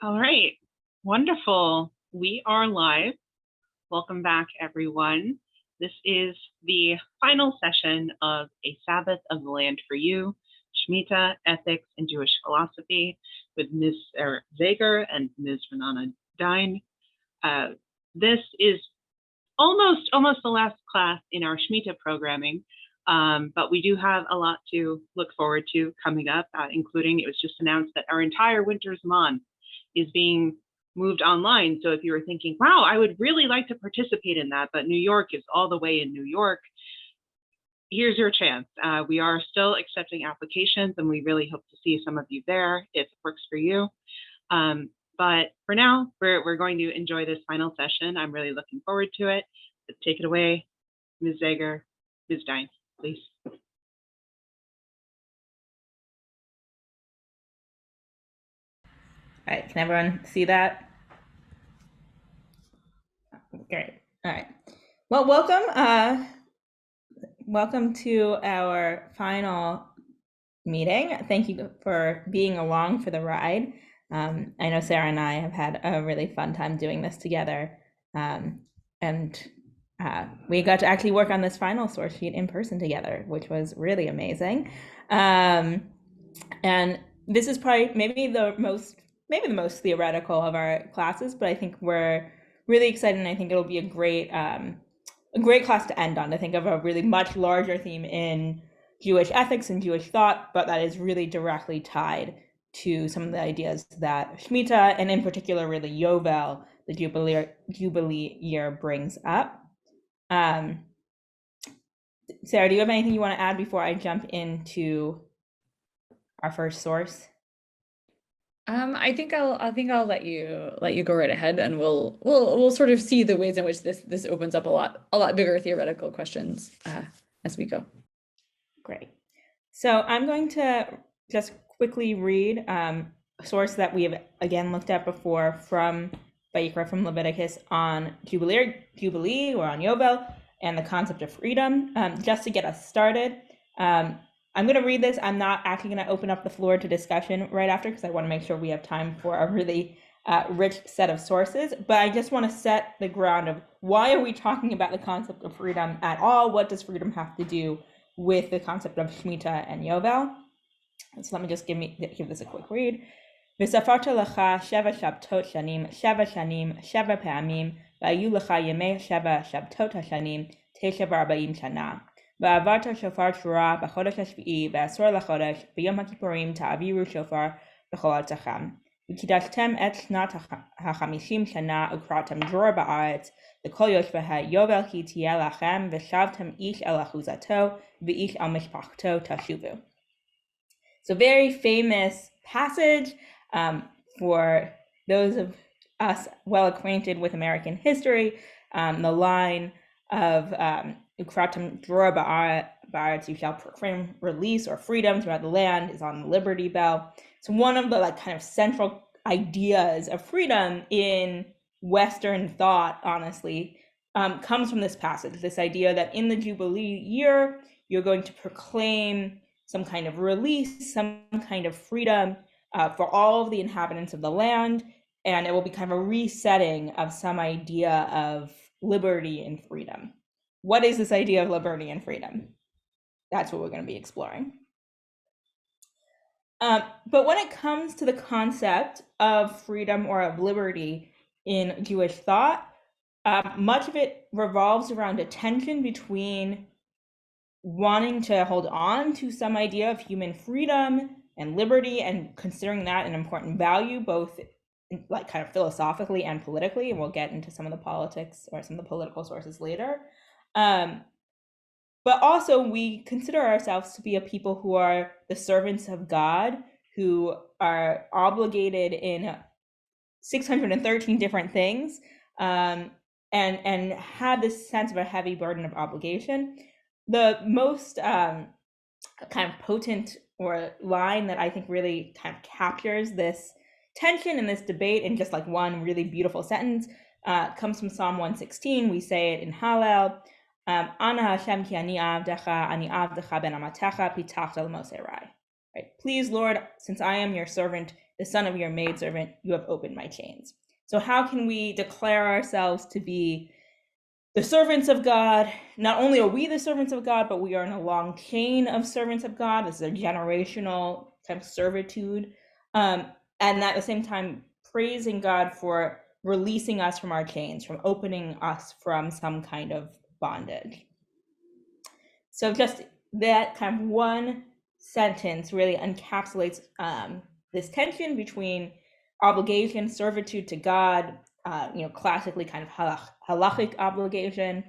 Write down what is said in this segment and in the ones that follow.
All right, wonderful. We are live. Welcome back, everyone. This is the final session of A Sabbath of the Land for You, Shemitah, Ethics, and Jewish Philosophy with Ms. Zager and Ms. Ranana Dine. This is almost the last class in our Shemitah programming, but we do have a lot to look forward to coming up, including it was just announced that our entire winter's month is being moved online. So if you were thinking, wow, I would really like to participate in that, but New York is all the way in New York, here's your chance. We are still accepting applications, and we really hope to see some of you there if it works for you. But for now, we're going to enjoy this final session. I'm really looking forward to it. Let's take it away, Ms. Zager, Ms. Dine, please. All right, can everyone see that? Great. All right. Well, welcome to our final meeting. Thank you for being along for the ride. I know Sarah and I have had a really fun time doing this together. And we got to actually work on this final source sheet in person together, which was really amazing. And this is probably maybe the most theoretical of our classes, but I think we're really excited, and I think it'll be a great class to end on, to think of a really much larger theme in Jewish ethics and Jewish thought, but that is really directly tied to some of the ideas that Shemitah, and in particular really Yovel, the Jubilee year, brings up. Sarah, do you have anything you want to add before I jump into our first source? I think I'll let you go right ahead, and we'll sort of see the ways in which this opens up a lot bigger theoretical questions as we go. Great. So I'm going to just quickly read a source that we have again looked at before from Vayikra, from Leviticus, on Jubilee or on Yovel and the concept of freedom, just to get us started. I'm going to read this. I'm not actually going to open up the floor to discussion right after, because I want to make sure we have time for a really rich set of sources. But I just want to set the ground of why are we talking about the concept of freedom at all? What does freedom have to do with the concept of Shemitah and Yovel? So let me just give this a quick read. וספרת לך 7 שבתות שנים, 7 שנים, 7 פעמים, והיו לך ימי 7 שבתות השנים, 49 שנה. ועברת שופר תרועה בחודש השביעי, בעשור לחודש, ביום הכיפורים תעבירו שופר בכל ארצכם. וקידשתם את שנת 50 שנה, וקראתם דרור בארץ, לכל יושביה יובל כי תהיה לכם, ושבתם איש אל אחוזתו, ואיש אל משפחתו תשובו. So very famous passage for those of us well acquainted with American history. The line of Ukratam Dror Ba'aretz, you shall proclaim release or freedom throughout the land, is on the Liberty Bell. So one of the kind of central ideas of freedom in Western thought, honestly, comes from this passage, this idea that in the Jubilee year, you're going to proclaim some kind of release, some kind of freedom for all of the inhabitants of the land, and it will be kind of a resetting of some idea of liberty and freedom. What is this idea of liberty and freedom? That's what we're going to be exploring. But when it comes to the concept of freedom or of liberty in Jewish thought, much of it revolves around a tension between wanting to hold on to some idea of human freedom and liberty, and considering that an important value, both like kind of philosophically and politically, and we'll get into some of the politics or some of the political sources later. But also we consider ourselves to be a people who are the servants of God, who are obligated in 613 different things, and have this sense of a heavy burden of obligation. The most kind of potent or line that I think really kind of captures this tension and this debate in just like one really beautiful sentence comes from Psalm 116. We say it in Hallel. Ana Hashem ki ani avdecha ben amatecha pitachta l'mosei rai. Right? Please, Lord, since I am your servant, the son of your maidservant, you have opened my chains. So how can we declare ourselves to be the servants of God? Not only are we the servants of God, but we are in a long chain of servants of God. This is a generational kind of servitude. And at the same time, praising God for releasing us from our chains, from opening us from some kind of bondage. So just that kind of one sentence really encapsulates this tension between obligation, servitude to God, classically kind of halachic obligation,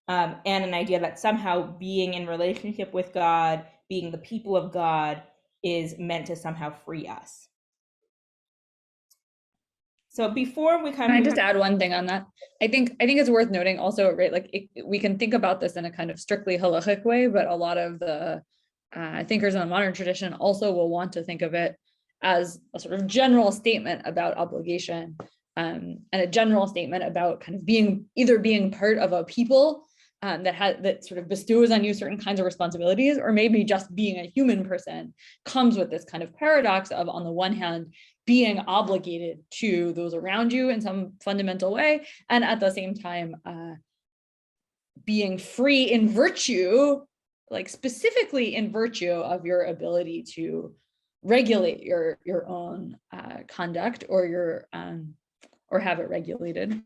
and an idea that somehow being in relationship with God, being the people of God, is meant to somehow free us. So before we Can I just add one thing on that? I think it's worth noting also, right? Like we can think about this in a kind of strictly halachic way, but a lot of the thinkers in the modern tradition also will want to think of it as a sort of general statement about obligation, and a general statement about kind of being part of a people that sort of bestows on you certain kinds of responsibilities, or maybe just being a human person comes with this kind of paradox of, on the one hand, being obligated to those around you in some fundamental way, and at the same time being free in virtue, like specifically in virtue of your ability to regulate your own conduct or have it regulated.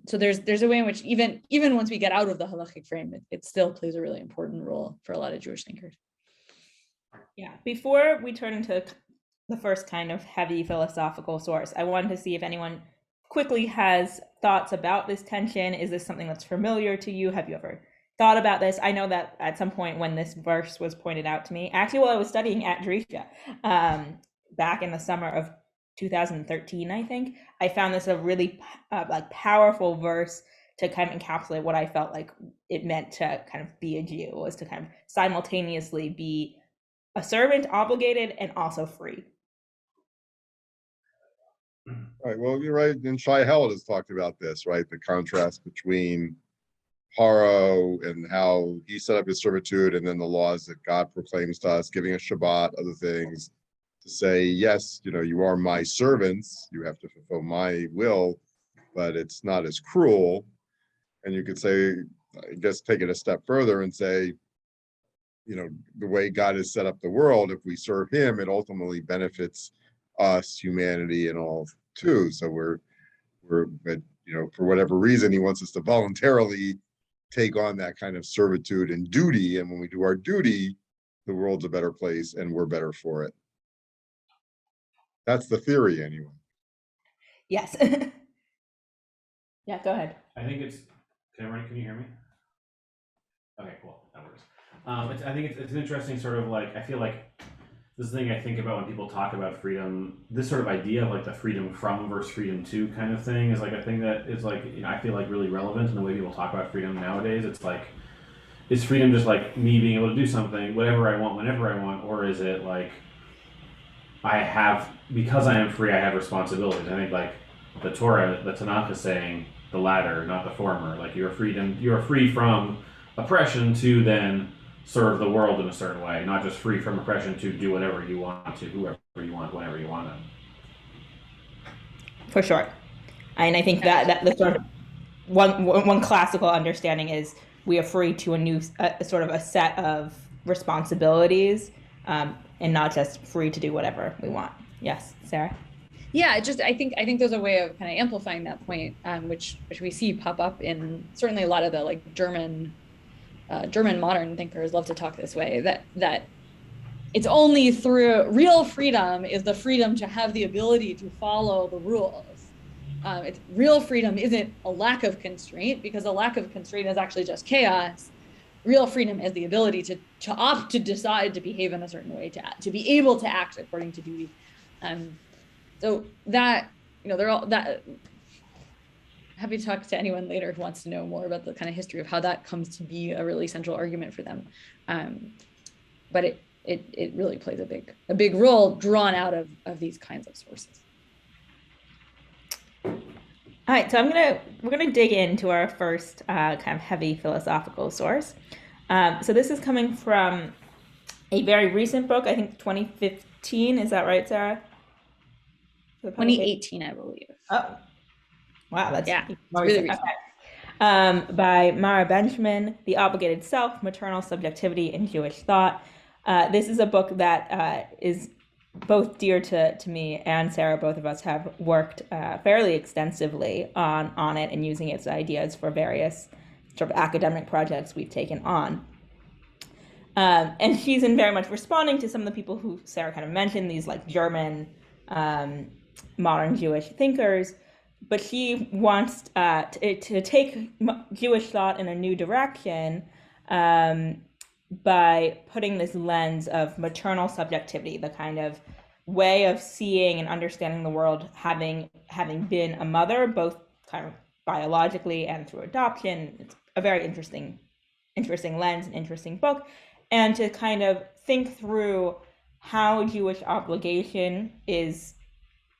So there's a way in which even once we get out of the halachic frame, it still plays a really important role for a lot of Jewish thinkers. Yeah, before we turn into the first kind of heavy philosophical source, I wanted to see if anyone quickly has thoughts about this tension. Is this something that's familiar to you? Have you ever thought about this? I know that at some point when this verse was pointed out to me, actually while I was studying at Drisha, back in the summer of 2013, I think, I found this a really powerful verse to kind of encapsulate what I felt like it meant to kind of be a Jew, was to kind of simultaneously be a servant, obligated, and also free. Right. Well, you're right. And Shai Held has talked about this, right? The contrast between Paro and how he set up his servitude, and then the laws that God proclaims to us, giving us Shabbat, other things, to say, yes, you are my servants, you have to fulfill my will, but it's not as cruel. And you could say, I guess, take it a step further and say, the way God has set up the world, if we serve him, it ultimately benefits us, humanity, and all too. So but for whatever reason, he wants us to voluntarily take on that kind of servitude and duty. And when we do our duty, the world's a better place and we're better for it. That's the theory anyway. Yes. Yeah, go ahead. I think can you hear me? Okay, cool, that works. I think it's an interesting sort of like, I feel like this thing I think about when people talk about freedom, this sort of idea of like the freedom from versus freedom to kind of thing is like a thing that is like, I feel like really relevant in the way people talk about freedom nowadays. It's like, is freedom just like me being able to do something, whatever I want, whenever I want, or is it like, because I am free, I have responsibilities? I think like the Torah, the Tanakh is saying the latter, not the former. Like you're free from oppression to then serve the world in a certain way, not just free from oppression to do whatever you want to whoever you want, whenever you want to. For sure. And I think that the sort of one classical understanding is we are free to a sort of a set of responsibilities, and not just free to do whatever we want. Yes, Sarah? Yeah, I think there's a way of kind of amplifying that point, which we see pop up in certainly a lot of the like German modern thinkers love to talk this way, that it's only through real freedom is the freedom to have the ability to follow the rules. Real freedom isn't a lack of constraint, because a lack of constraint is actually just chaos. Real freedom is the ability to opt to decide to behave in a certain way, to be able to act according to duty. So that, they're all that. Happy to talk to anyone later who wants to know more about the kind of history of how that comes to be a really central argument for them. But it really plays a big role drawn out of these kinds of sources. All right, so we're gonna dig into our first kind of heavy philosophical source. So this is coming from a very recent book, I think 2015. Is that right, Sarah? for the publication? 2018, I believe. Oh, wow, that's Yeah, it's more really recent. recent. Okay. By Mara Benjamin, The Obligated Self, Maternal Subjectivity in Jewish Thought. This is a book that is both dear to me and Sarah. Both of us have worked fairly extensively on it and using its ideas for various sort of academic projects we've taken on. And she's in very much responding to some of the people who Sarah kind of mentioned, these like German modern Jewish thinkers, but she wants to take Jewish thought in a new direction by putting this lens of maternal subjectivity, the kind of way of seeing and understanding the world, having been a mother, both kind of biologically and through adoption. It's a very interesting lens, an interesting book, and to kind of think through how Jewish obligation is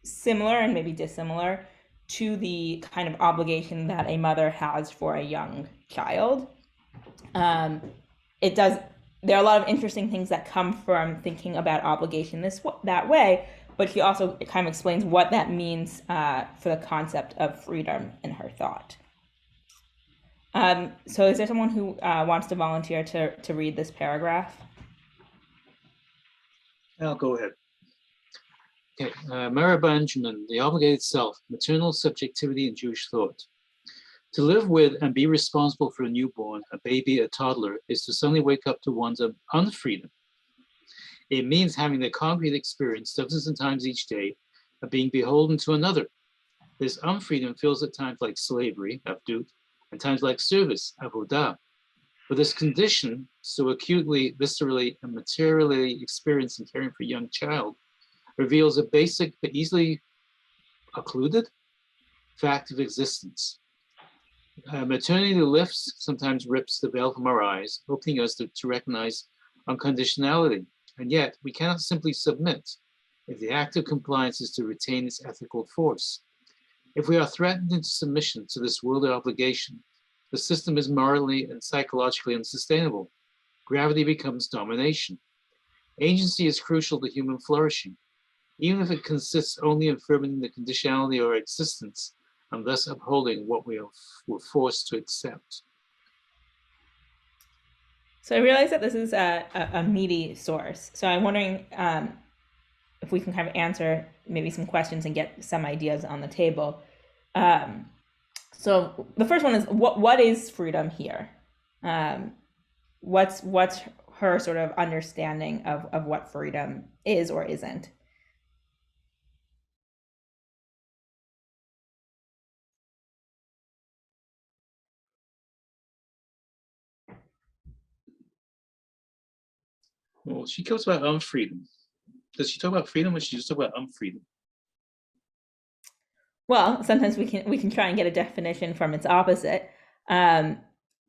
similar and maybe dissimilar to the kind of obligation that a mother has for a young child. There are a lot of interesting things that come from thinking about obligation that way, but she also kind of explains what that means for the concept of freedom in her thought. So is there someone who wants to volunteer to read this paragraph? I'll go ahead. Okay, Mara Benjamin, The Obligated Self, Maternal Subjectivity in Jewish Thought. To live with and be responsible for a newborn, a baby, a toddler, is to suddenly wake up to one's unfreedom. It means having the concrete experience dozens of times each day of being beholden to another. This unfreedom feels at times like slavery, avdut, and times like service, avodah. But this condition, so acutely, viscerally, and materially experienced in caring for a young child, reveals a basic but easily occluded fact of existence. Maternity lifts, sometimes rips the veil from our eyes, opening us to recognize unconditionality. And yet, we cannot simply submit if the act of compliance is to retain its ethical force. If we are threatened into submission to this worldly obligation, the system is morally and psychologically unsustainable. Gravity becomes domination. Agency is crucial to human flourishing, even if it consists only in affirming the conditionality of our existence and thus upholding what we were forced to accept. So I realize that this is a meaty source. So I'm wondering if we can kind of answer maybe some questions and get some ideas on the table. So the first one is what is freedom here? What's her sort of understanding of what freedom is or isn't? Well, she talks about unfreedom. Does she talk about freedom or she just talk about unfreedom? Well, sometimes we can try and get a definition from its opposite. But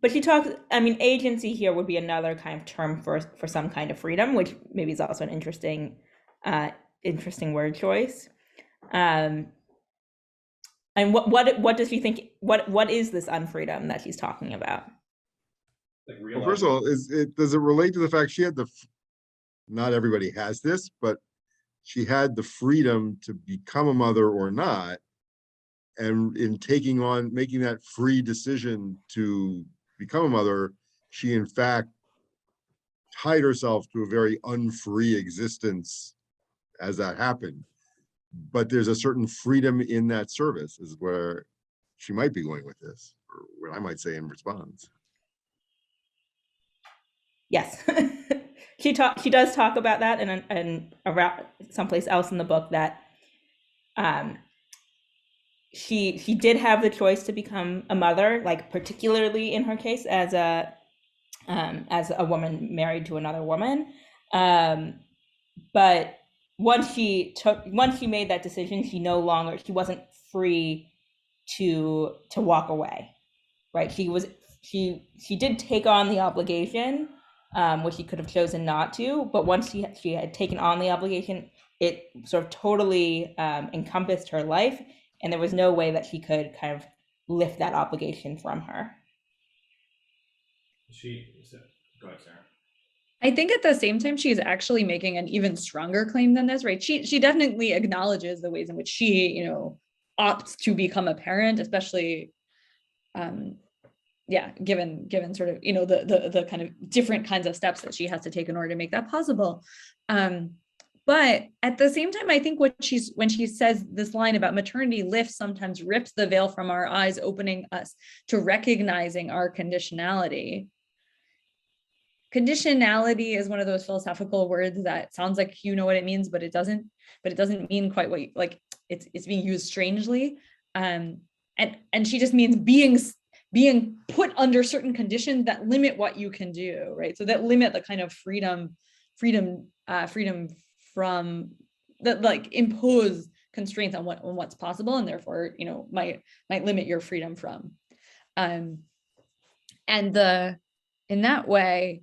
she talks, I mean, agency here would be another kind of term for some kind of freedom, which maybe is also an interesting word choice. And what does she think? What is this unfreedom that she's talking about? Like Well, first of all, does it relate to the fact she had not everybody has this, but she had the freedom to become a mother or not, and in making that free decision to become a mother, she in fact tied herself to a very unfree existence as that happened. But there's a certain freedom in that service, is where she might be going with this, or what I might say in response. Yes, she does talk about that, and around someplace else in the book that she did have the choice to become a mother, like particularly in her case as a woman married to another woman, but once she made that decision, she wasn't free to walk away, right? She did take on the obligation, which she could have chosen not to, but once she had taken on the obligation, it sort of totally encompassed her life, and there was no way that she could kind of lift that obligation from her. Go ahead, Sarah. I think at the same time, she is actually making an even stronger claim than this, right? She definitely acknowledges the ways in which she, opts to become a parent, especially, given sort of, the kind of different kinds of steps that she has to take in order to make that possible. But at the same time, I think when she says this line about maternity lifts, sometimes rips the veil from our eyes, opening us to recognizing our conditionality. Conditionality is one of those philosophical words that sounds like you know what it means, but it doesn't mean quite what it's being used strangely. And she just means being put under certain conditions that limit what you can do, right? So that limit the kind of freedom from that, like impose constraints on what's possible, and therefore, might limit your freedom from. In that way,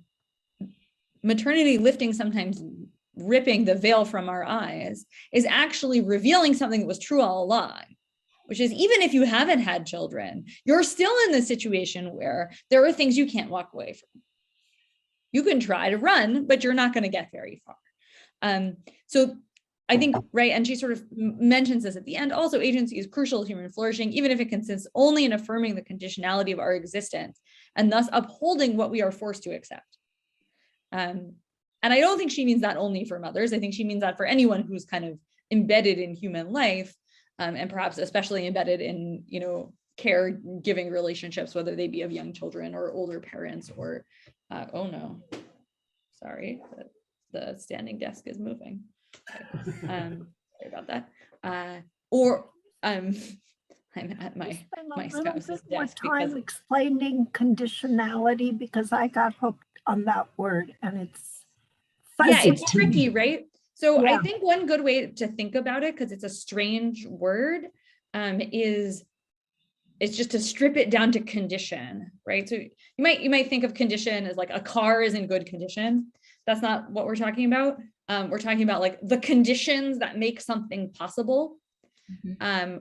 maternity lifting, sometimes ripping the veil from our eyes, is actually revealing something that was true all along, which is, even if you haven't had children, you're still in the situation where there are things you can't walk away from. You can try to run, but you're not going to get very far. So I think, right, and she sort of mentions this at the end, also agency is crucial to human flourishing, even if it consists only in affirming the conditionality of our existence and thus upholding what we are forced to accept. And I don't think she means that only for mothers. I think she means that for anyone who's kind of embedded in human life, and perhaps especially embedded in, caregiving relationships, whether they be of young children or older parents or, oh no, sorry, the standing desk is moving. Sorry about that. I'm at my spouse's desk. More time explaining conditionality, because I got hooked on that word and it's fuzzy. Yeah, it's tricky, right? So yeah. I think one good way to think about it, because it's a strange word, is just to strip it down to condition, right? So you might think of condition as like a car is in good condition. That's not what we're talking about. We're talking about like the conditions that make something possible,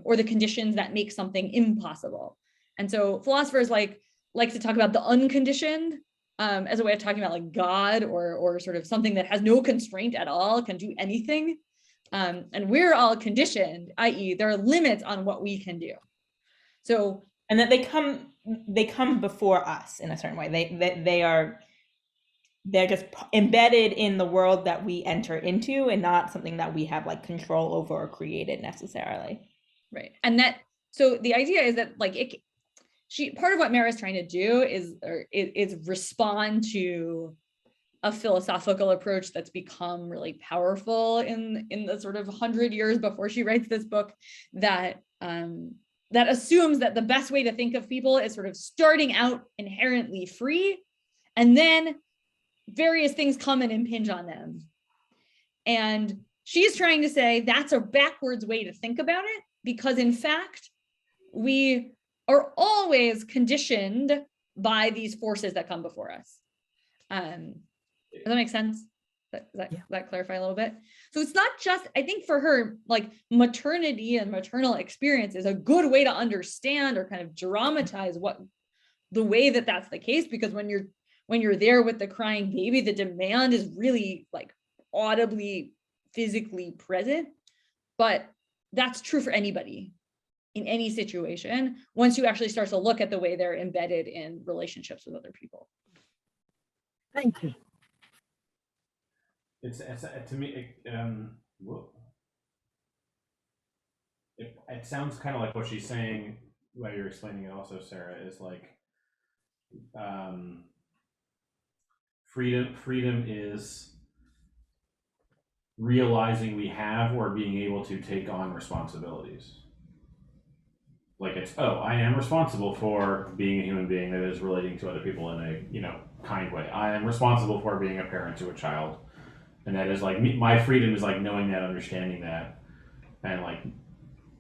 or the conditions that make something impossible. And so philosophers like to talk about the unconditioned as a way of talking about like God or sort of something that has no constraint at all, can do anything. And we're all conditioned, i.e. there are limits on what we can do. So, and that they come before us in a certain way. They're just embedded in the world that we enter into, and not something that we have like control over or created necessarily. Right. And so the idea is that like part of what Mara's trying to do is respond to a philosophical approach that's become really powerful in the sort of 100 years before she writes this book, that assumes that the best way to think of people is sort of starting out inherently free, and then various things come and impinge on them. And she's trying to say that's a backwards way to think about it, because in fact, we are always conditioned by these forces that come before us. Does that make sense? Does that clarify a little bit? So it's not just, I think for her, like maternity and maternal experience is a good way to understand or kind of dramatize the way that that's the case, because when you're there with the crying baby, the demand is really like audibly, physically present. But that's true for anybody in any situation, once you actually start to look at the way they're embedded in relationships with other people. Thank you. It's to me, it sounds kind of like what she's saying while you're explaining it also, Sarah, is like, freedom is realizing we have or being able to take on responsibilities. Like it's, I am responsible for being a human being that is relating to other people in a, kind way. I am responsible for being a parent to a child. And that is like, my freedom is like knowing that, understanding that, and like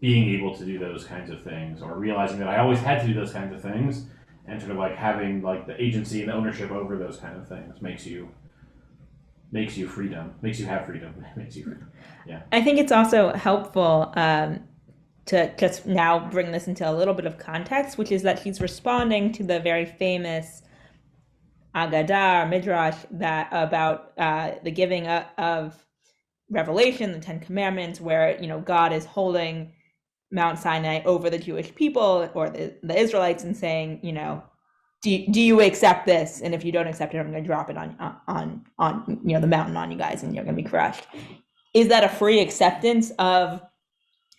being able to do those kinds of things, or realizing that I always had to do those kinds of things, and sort of like having like the agency and the ownership over those kind of things makes you have freedom. Yeah. I think it's also helpful to just now bring this into a little bit of context, which is that he's responding to the very famous Agadah, Midrash, that about the giving of Revelation, the Ten Commandments, where God is holding Mount Sinai over the Jewish people or the Israelites and saying, do you accept this? And if you don't accept it, I'm going to drop it on the mountain on you guys, and you're going to be crushed. Is that a free acceptance of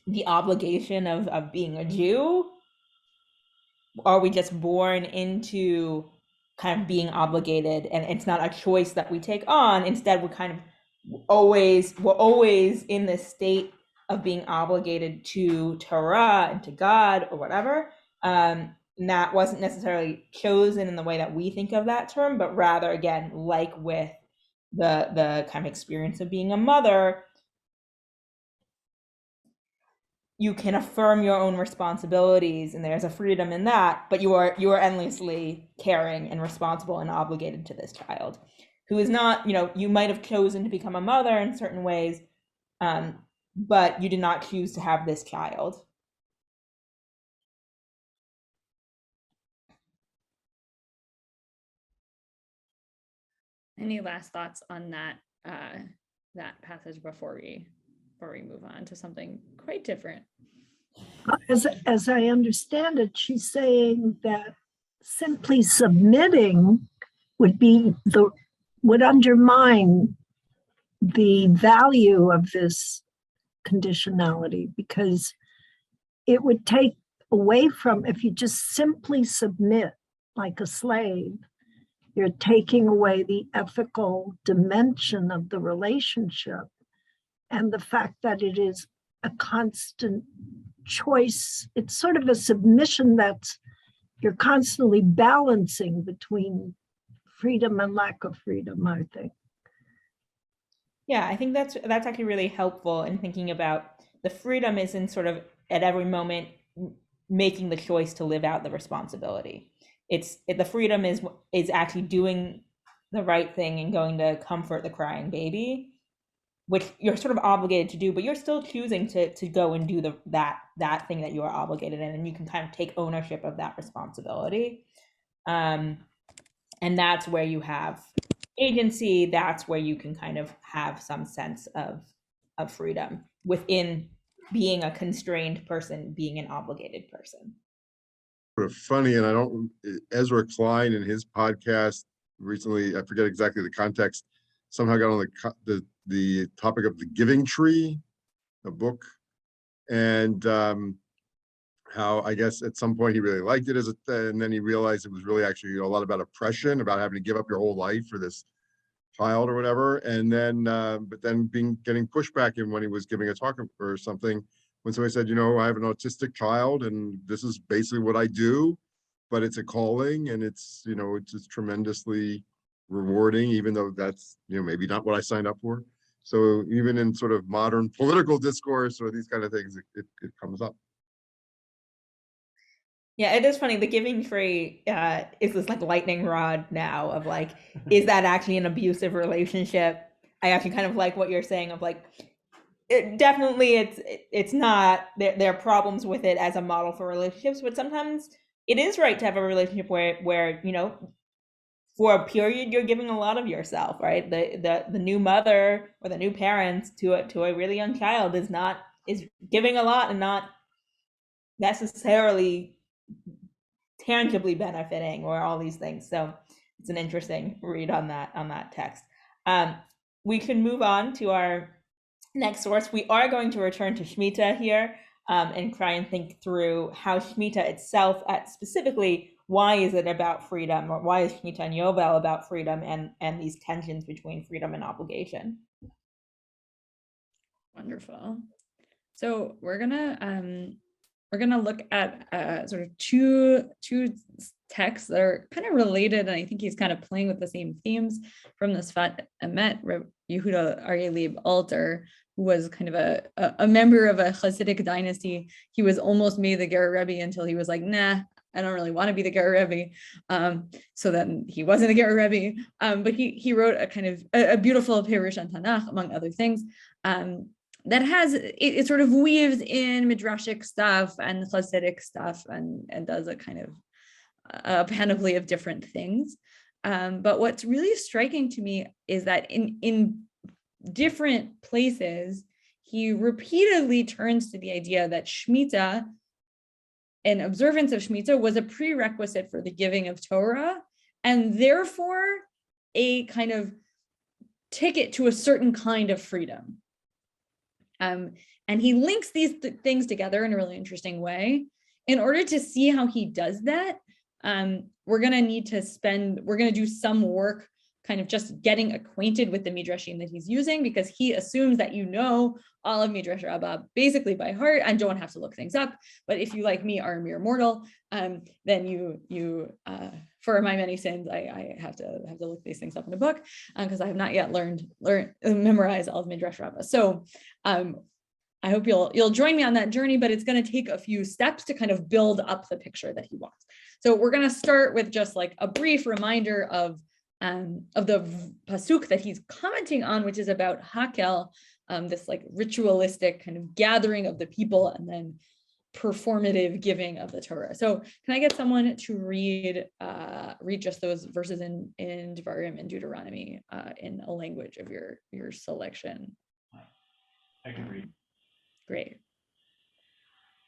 the obligation of being a Jew? Are we just born into kind of being obligated, and it's not a choice that we take on? Instead, we're always in this state of being obligated to Torah and to God or whatever. And that wasn't necessarily chosen in the way that we think of that term, but rather, again, like with the kind of experience of being a mother, you can affirm your own responsibilities, and there's a freedom in that, but you are endlessly caring and responsible and obligated to this child, who is not, you might have chosen to become a mother in certain ways, but you did not choose to have this child. Any last thoughts on that passage before we move on to something quite different? As I understand it, she's saying that simply submitting would undermine the value of this conditionality, because it would take away from, if you just simply submit like a slave, you're taking away the ethical dimension of the relationship and the fact that it is a constant choice. It's sort of a submission that's you're constantly balancing between freedom and lack of freedom, I think. Yeah, I think that's actually really helpful in thinking about the freedom is in sort of at every moment making the choice to live out the responsibility. The freedom is actually doing the right thing and going to comfort the crying baby, which you're sort of obligated to do, but you're still choosing to go and do that thing that you are obligated in, and you can kind of take ownership of that responsibility. And that's where you have agency. That's where you can kind of have some sense of freedom within being a constrained person, being an obligated person. Sort of funny, and Ezra Klein in his podcast recently, I forget exactly the context, somehow got on the topic of the giving tree, a book, and how I guess at some point he really liked it and then he realized it was really actually a lot about oppression, about having to give up your whole life for this child or whatever. And then, but then getting pushback in when he was giving a talk or something, when somebody said, I have an autistic child and this is basically what I do, but it's a calling and it's just tremendously rewarding, even though that's, maybe not what I signed up for. So even in sort of modern political discourse or these kind of things, it comes up. Yeah, it is funny. The giving tree is this like lightning rod now of like, is that actually an abusive relationship? I actually kind of like what you're saying of like, it's not. There are problems with it as a model for relationships, but sometimes it is right to have a relationship where for a period you're giving a lot of yourself, right? The new mother or the new parent to a really young child is giving a lot and not necessarily tangibly benefiting or all these things. So it's an interesting read on that text. We can move on to our next source. We are going to return to Shemitah here and try and think through how Shemitah itself, specifically, why is it about freedom, or why is Shemitah and Yovel about freedom and these tensions between freedom and obligation? Wonderful. So we're gonna look at sort of two texts that are kind of related, and I think he's kind of playing with the same themes from the Sfat Emet, Yehuda Aryeh Leib Alter, who was kind of a member of a Hasidic dynasty. He was almost made the Ger Rebbe until he was like, nah, I don't really want to be the Ger Rebbe. So then he wasn't a Ger Rebbe, but he wrote a kind of a beautiful Pirush on Tanakh, among other things. That has it sort of weaves in midrashic stuff and Hasidic stuff and does a kind of a panoply of different things. But what's really striking to me is that in different places, he repeatedly turns to the idea that Shemitah, an observance of Shemitah, was a prerequisite for the giving of Torah, and therefore a kind of ticket to a certain kind of freedom. And he links these things together in a really interesting way. In order to see how he does that, we're going to do some work kind of just getting acquainted with the midrashim that he's using, because he assumes that you know all of Midrash Rabbah basically by heart and don't have to look things up. But if you, like me, are a mere mortal, then you for my many sins, I have to look these things up in a book, because I have not yet memorized all of Midrash Rabbah. So I hope you'll join me on that journey, but it's going to take a few steps to kind of build up the picture that he wants. So we're going to start with just like a brief reminder of the pasuk that he's commenting on, which is about Hakel, this like ritualistic kind of gathering of the people and then performative giving of the Torah. So can I get someone to read just those verses in Devarim and Deuteronomy in a language of your selection? I can read. Great.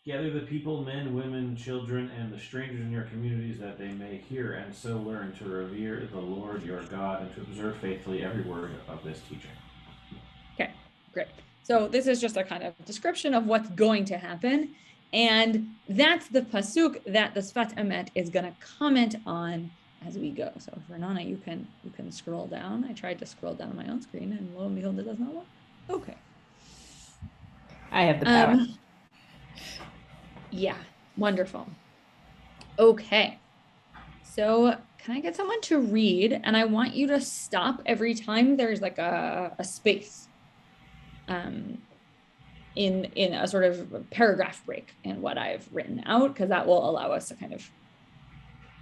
Gather the people, men, women, children, and the strangers in your communities, that they may hear and so learn to revere the Lord your God and to observe faithfully every word of this teaching. Okay, great. So this is just a kind of description of what's going to happen. And that's the pasuk that the Sfat Emet is going to comment on as we go. So for Ranana, you can scroll down. I tried to scroll down on my own screen, and lo and behold, it does not work. Okay. I have the power. Yeah, wonderful. Okay. So can I get someone to read? And I want you to stop every time there's like a space in a sort of paragraph break in what I've written out, because that will allow us to kind of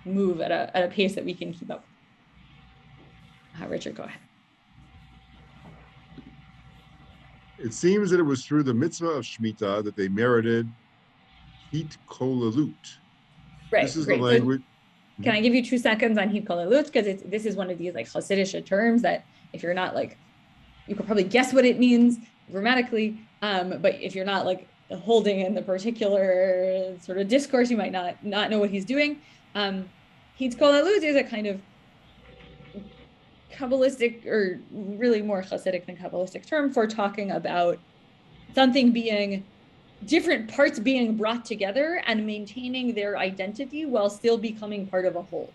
move at a pace that we can keep up. Richard, go ahead. It seems that it was through the mitzvah of Shemitah that they merited Hit Kolalut. Right. This is great. the language. So can I give you 2 seconds on Hit Kolalut? Because this is one of these like Hasidic terms that if you're not like, you could probably guess what it means grammatically, but if you're not like holding in the particular sort of discourse, you might not know what he's doing. Hit Kolalut is a kind of Kabbalistic, or really more Hasidic than Kabbalistic term for talking about something being, different parts being brought together and maintaining their identity while still becoming part of a whole.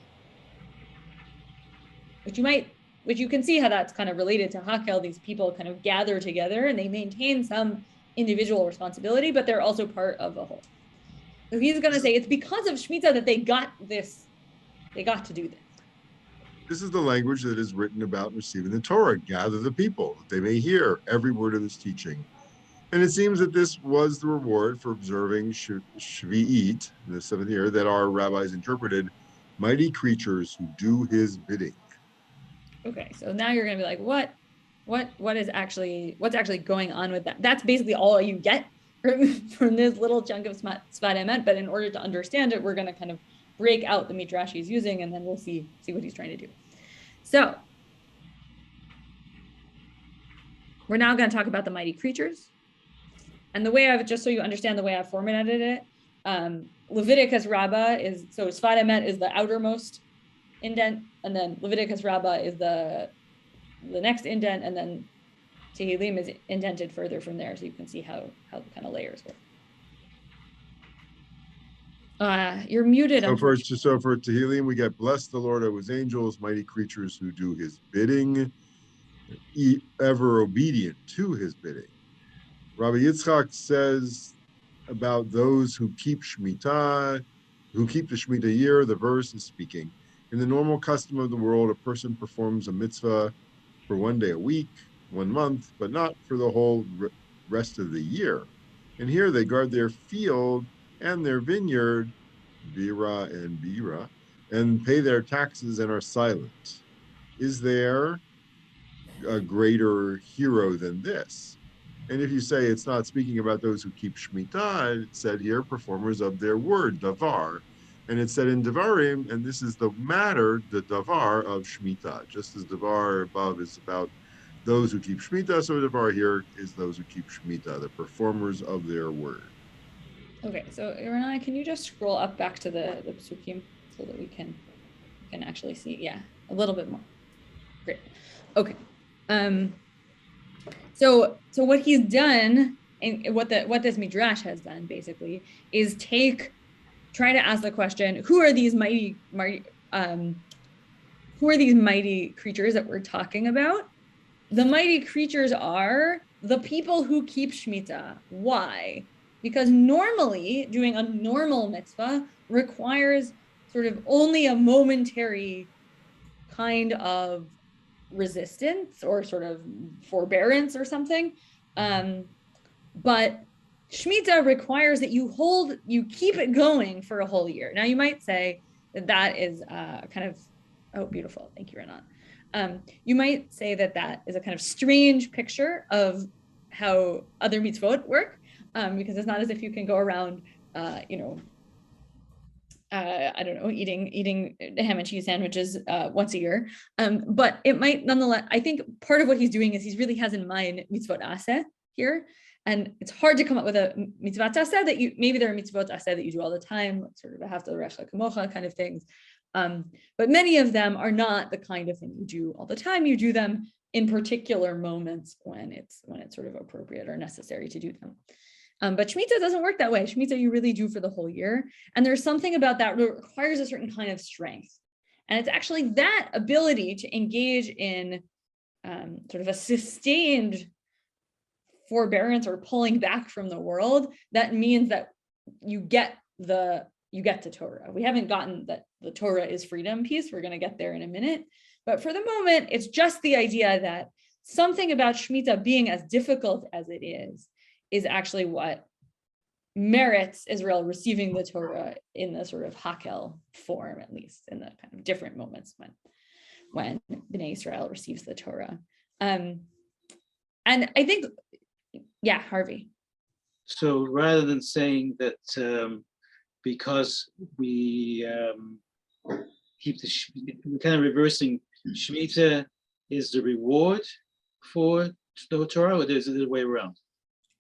Which you can see how that's kind of related to Hakel. These people kind of gather together and they maintain some individual responsibility, but they're also part of a whole. So he's going to say it's because of Shemitah that they got to do this. This is the language that is written about receiving the Torah. Gather the people, that they may hear every word of this teaching. And it seems that this was the reward for observing Shvi'it, the 7th year, that our rabbis interpreted, mighty creatures who do his bidding. Okay, so now you're going to be like, what's actually going on with that? That's basically all you get from this little chunk of Sfat Emet. But in order to understand it, we're going to kind of break out the midrash he's using, and then we'll see what he's trying to do. So we're now going to talk about the mighty creatures. And the way just so you understand the way I've formatted it, Leviticus Rabbah is, so Sfat Emet is the outermost indent, and then Leviticus Rabbah is the next indent, and then Tehillim is indented further from there, so you can see how the kind of layers work. You're muted. So for Tehillim, we get, bless the Lord, O his angels, mighty creatures who do his bidding, ever obedient to his bidding. Rabbi Yitzchak says about those who keep Shemitah, who keep the Shemitah year, the verse is speaking. In the normal custom of the world, a person performs a mitzvah for 1 day a week, 1 month, but not for the whole rest of the year. And here they guard their field and their vineyard, Bira and Bira, and pay their taxes and are silent. Is there a greater hero than this? And if you say it's not speaking about those who keep Shemitah, it said here, performers of their word, davar, And it said in Devarim, and this is the matter, the Davar of Shemitah. Just as Davar above is about those who keep Shemitah, so Davar here is those who keep Shemitah, the performers of their word. Okay, so Ranana, can you just scroll up back to the psukim so that we can actually see? Yeah, a little bit more. Great. Okay. So what he's done, and what this midrash has done basically, is try to ask the question: who are these mighty creatures that we're talking about? The mighty creatures are the people who keep Shemitah. Why? Because normally doing a normal mitzvah requires sort of only a momentary kind of resistance or sort of forbearance or something. But Shemitah requires that you keep it going for a whole year. Now you might say that is kind of, oh, beautiful. Thank you, Renan. You might say that is a kind of strange picture of how other mitzvot work, because it's not as if you can go around, I don't know, eating ham and cheese sandwiches once a year. But it might nonetheless, I think part of what he's doing is he really has in mind mitzvot aseh here. And it's hard to come up with a mitzvot aseh that maybe there are mitzvot aseh that you do all the time, like sort of a hafta resh kamocha kind of things. But many of them are not the kind of thing you do all the time. You do them in particular moments when it's sort of appropriate or necessary to do them. But Shemitah doesn't work that way. Shemitah you really do for the whole year. And there's something about that requires a certain kind of strength. And it's actually that ability to engage in sort of a sustained forbearance or pulling back from the world that means that you get to Torah. We haven't gotten that the Torah is freedom piece. We're going to get there in a minute. But for the moment, it's just the idea that something about Shemitah being as difficult as it is actually what merits Israel receiving the Torah in the sort of hakel form, at least in the kind of different moments when Bnei Israel receives the Torah. And I think, yeah, Harvey. So rather than saying that because we keep we're kind of reversing, Shemitah is the reward for the Torah, or is it the other way around?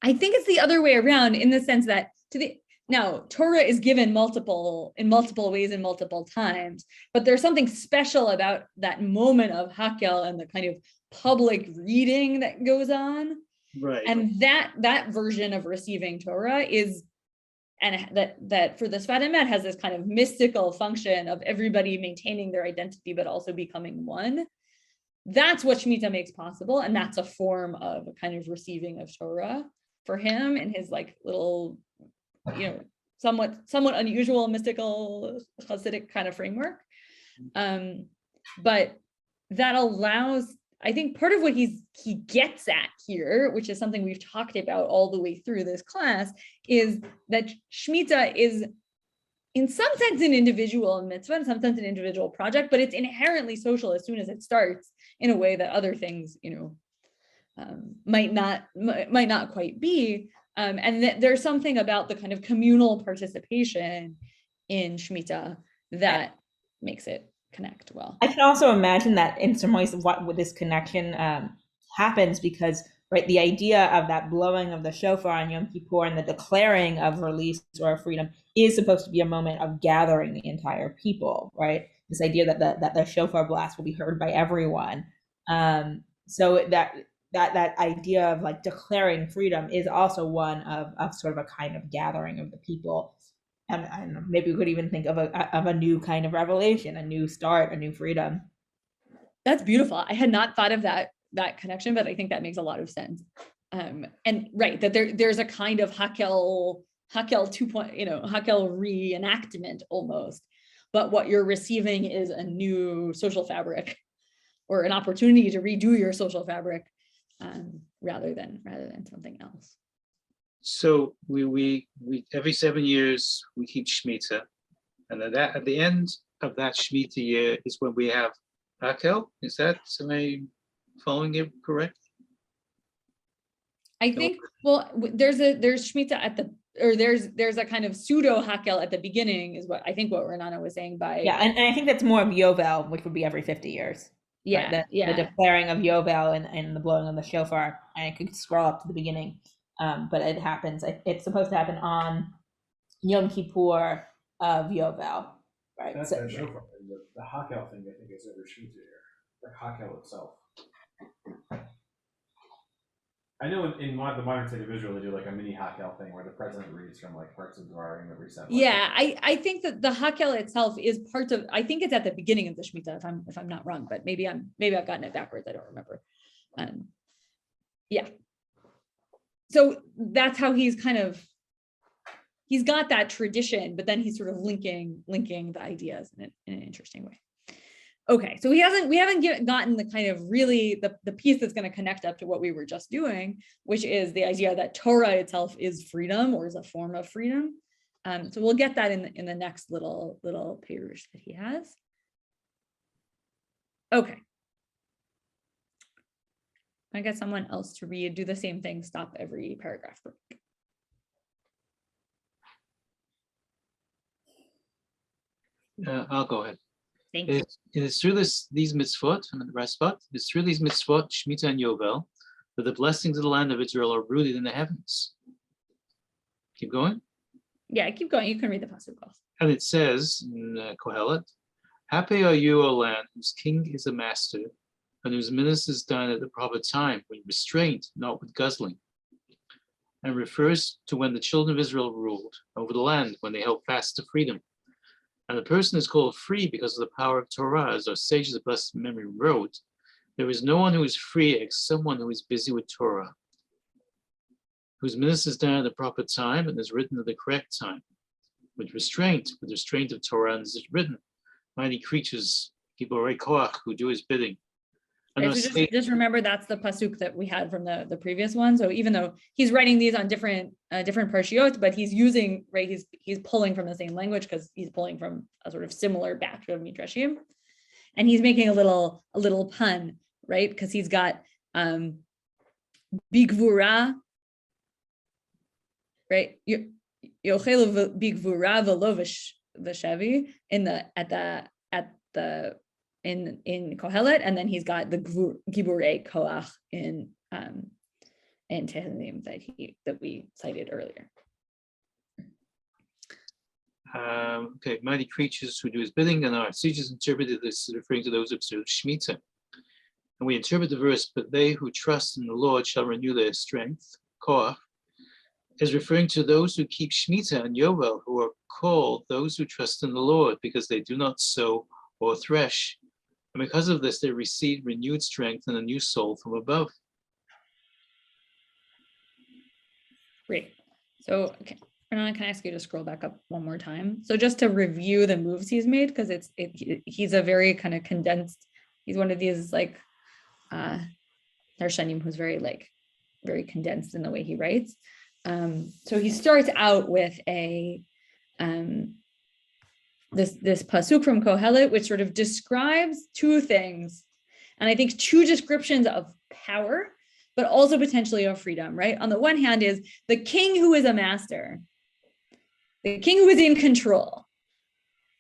I think it's the other way around in the sense that now Torah is given in multiple ways and multiple times, but there's something special about that moment of hakel and the kind of public reading that goes on. Right. And that version of receiving Torah is, and that for the Sfat Emet has this kind of mystical function of everybody maintaining their identity, but also becoming one. That's what Shemitah makes possible. And that's a form of a kind of receiving of Torah for him in his like little, somewhat unusual, mystical, Hasidic kind of framework. But that allows, I think part of what he gets at here, which is something we've talked about all the way through this class, is that Shemitah is in some sense an individual mitzvah, in some sense an individual project, but it's inherently social as soon as it starts in a way that other things, might not quite be. And there's something about the kind of communal participation in Shemitah that makes it connect well. I can also imagine that in some ways what this connection happens because, right, the idea of that blowing of the shofar on Yom Kippur and the declaring of release or freedom is supposed to be a moment of gathering the entire people, right? This idea that the shofar blast will be heard by everyone. So that idea of like declaring freedom is also one of sort of a kind of gathering of the people. And maybe we could even think of a new kind of revelation, a new start, a new freedom. That's beautiful. I had not thought of that connection, but I think that makes a lot of sense. And right, that there's a kind of hakel 2.0, hakel reenactment almost, but what you're receiving is a new social fabric or an opportunity to redo your social fabric rather than something else. So we every 7 years we keep Shemitah, and at the end of that Shemitah year is when we have hakel. Am I following you correct? I think, well, there's Shemitah there's a kind of pseudo hakel at the beginning, is what I think what Ranana was saying by Yeah, and I think that's more of Yovel, which would be every 50 years. yeah, right? The declaring of Yovel and the blowing of the shofar. I could scroll up to the beginning, but it happens. It's supposed to happen on Yom Kippur of Yovel, right? That's So, that shofar. The hakel thing, I think, is every Shemitah year. The hakel itself. I know in the modern state of Israel, they do like a mini hakel thing where the president reads from like parts of the Dvarim and the reset. Yeah, I think that the hakel itself is part of. I think it's at the beginning of the Shemitah, if I'm not wrong, but maybe I've gotten it backwards. I don't remember. Yeah. So that's how he's got that tradition, but then he's sort of linking the ideas in an interesting way. Okay, so we haven't gotten the kind of really the piece that's going to connect up to what we were just doing, which is the idea that Torah itself is freedom or is a form of freedom. So we'll get that in the next little pirush that he has. Okay. I get someone else to read, do the same thing, stop every paragraph break. I'll go ahead. Thank you. It is through these mitzvot, and the Raspot, it's through these mitzvot, Shemitah and Yovel, that the blessings of the land of Israel are rooted in the heavens. Keep going? Yeah, keep going. You can read the pasuk also. And it says in Kohelet, happy are you, O land, whose king is a master, and whose ministers dine at the proper time, with restraint, not with guzzling. And refers to when the children of Israel ruled over the land, when they held fast to freedom. And the person is called free because of the power of Torah, as our sages of blessed memory wrote. There is no one who is free except someone who is busy with Torah, whose ministers dine at the proper time and is written at the correct time, with restraint of Torah, and is written, mighty creatures, Giborei Koach, who do his bidding. Right, so just remember that's the pasuk that we had from the previous one. So even though he's writing these on different parshiot, but he's using, right, he's pulling from the same language because he's pulling from a sort of similar batch of midrashim, and he's making a little pun, right? Because he's got bigvura, right? Yochel bigvura velo v'shevi in Kohelet, and then he's got the Giburei Koach in Tehillim that we cited earlier. Okay, mighty creatures who do his bidding, and our sages interpreted this as referring to those who observe Shemitah. And we interpret the verse, but they who trust in the Lord shall renew their strength, Koach, as referring to those who keep Shemitah and Yovel, who are called those who trust in the Lord, because they do not sow or thresh. And because of this, they receive renewed strength and a new soul from above. Great. So, okay, Ranana, can I ask you to scroll back up one more time? So just to review the moves he's made, because he's a very kind of condensed. He's one of these like Darshanim who's very condensed in the way he writes. So he starts out with this pasuk from Kohelet, which sort of describes two things, and I think two descriptions of power, but also potentially of freedom, right? On the one hand is the king who is a master, the king who is in control,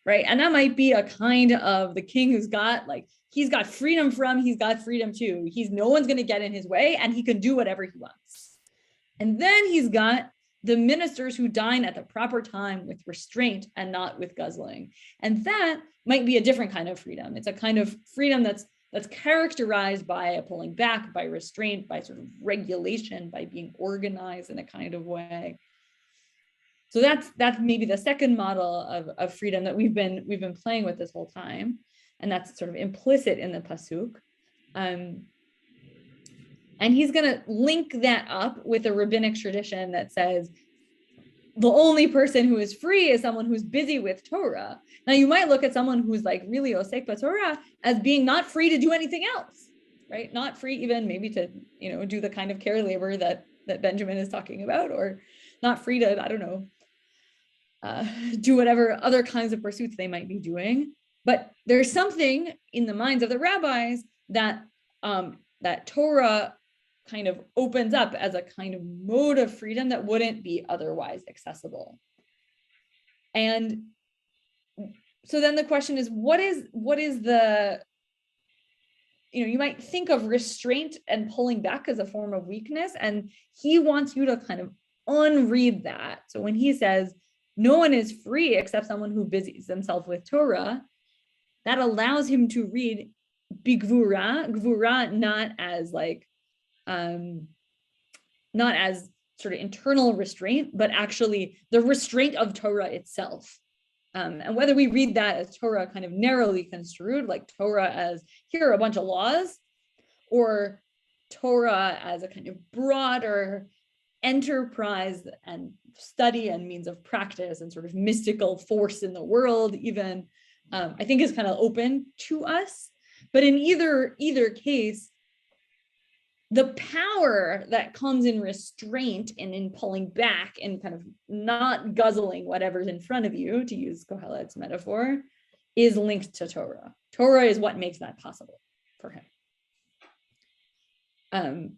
right? And that might be a kind of the king who's got he's got freedom too. No one's going to get in his way, and he can do whatever he wants. And then he's got the ministers who dine at the proper time with restraint and not with guzzling. And that might be a different kind of freedom. It's a kind of freedom that's characterized by a pulling back, by restraint, by sort of regulation, by being organized in a kind of way. So that's maybe the second model of freedom that we've been playing with this whole time. And that's sort of implicit in the pasuk. And he's going to link that up with a rabbinic tradition that says the only person who is free is someone who's busy with Torah. Now, you might look at someone who's really osek b'Torah as being not free to do anything else, right? Not free even maybe to, do the kind of care labor that Benjamin is talking about, or not free to, I don't know, do whatever other kinds of pursuits they might be doing. But there's something in the minds of the rabbis that that Torah kind of opens up as a kind of mode of freedom that wouldn't be otherwise accessible. And so then the question is, what is the, you might think of restraint and pulling back as a form of weakness, and he wants you to kind of unread that. So when he says, no one is free except someone who busies themselves with Torah, that allows him to read bigvura, not as like, not as sort of internal restraint, but actually the restraint of Torah itself. And whether we read that as Torah kind of narrowly construed, like Torah as here are a bunch of laws, or Torah as a kind of broader enterprise and study and means of practice and sort of mystical force in the world, even, I think is kind of open to us. But in either case, the power that comes in restraint and in pulling back and kind of not guzzling whatever's in front of you, to use Kohelet's metaphor, is linked to Torah. Torah is what makes that possible for him.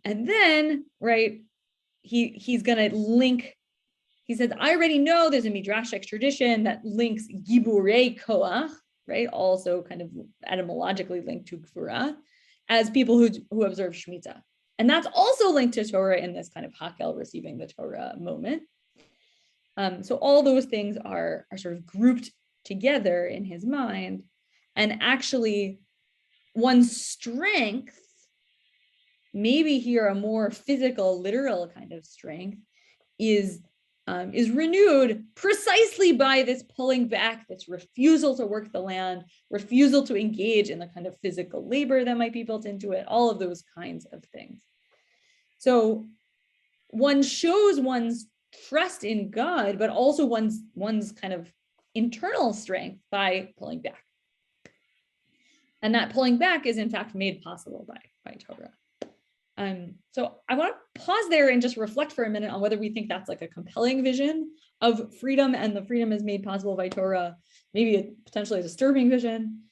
And then, right, he's going to link, he says, I already know there's a midrashic tradition that links giburei koach, right, also kind of etymologically linked to gvura, as people who observe Shemitah. And that's also linked to Torah in this kind of Hakel receiving the Torah moment. So all those things are sort of grouped together in his mind. And actually, one's strength, maybe here a more physical, literal kind of strength, is renewed precisely by this pulling back, this refusal to work the land, refusal to engage in the kind of physical labor that might be built into it, all of those kinds of things. So one shows one's trust in God, but also one's kind of internal strength by pulling back. And that pulling back is in fact made possible by Torah. So I want to pause there and just reflect for a minute on whether we think that's like a compelling vision of freedom, and the freedom is made possible by Torah, maybe a potentially disturbing vision.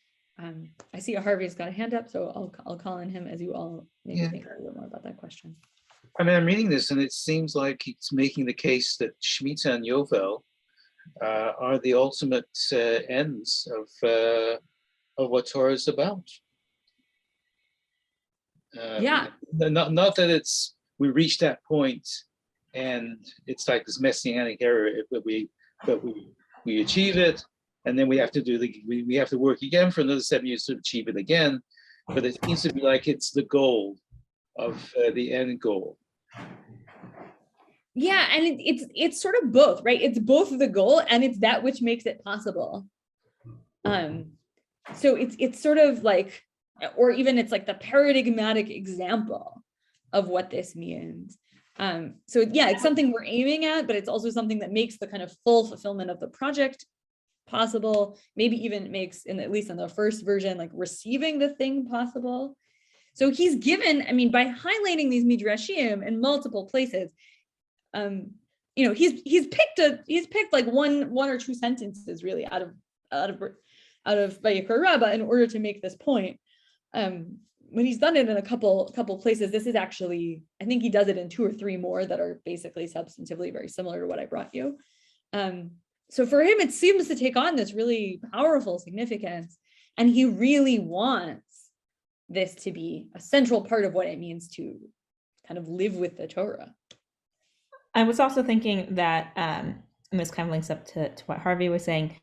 I see Harvey's got a hand up, so I'll call on him as you all maybe think a little bit more about that question. I mean, I'm reading this and it seems like he's making the case that Shemitah and Yovel are the ultimate ends of what Torah is about. Not that we reach that point and it's like this messianic era, but we achieve it, and then we have to we have to work again for another 7 years to achieve it again. But it seems to be like it's the goal of the end goal. Yeah, and it's sort of both, right? It's both the goal and it's that which makes it possible. So it's sort of like, or even it's like the paradigmatic example of what this means. So yeah, it's something we're aiming at, but it's also something that makes the kind of full fulfillment of the project possible, maybe even makes, at least in the first version, like receiving the thing possible. So he's given, I mean, by highlighting these midrashim in multiple places, he's picked like one or two sentences really out of Vayikra Rabbah in order to make this point. When he's done it in a couple places, this is actually, I think he does it in 2 or 3 more that are basically substantively very similar to what I brought you. So for him, it seems to take on this really powerful significance, and he really wants this to be a central part of what it means to kind of live with the Torah. I was also thinking that, and this kind of links up to what Harvey was saying,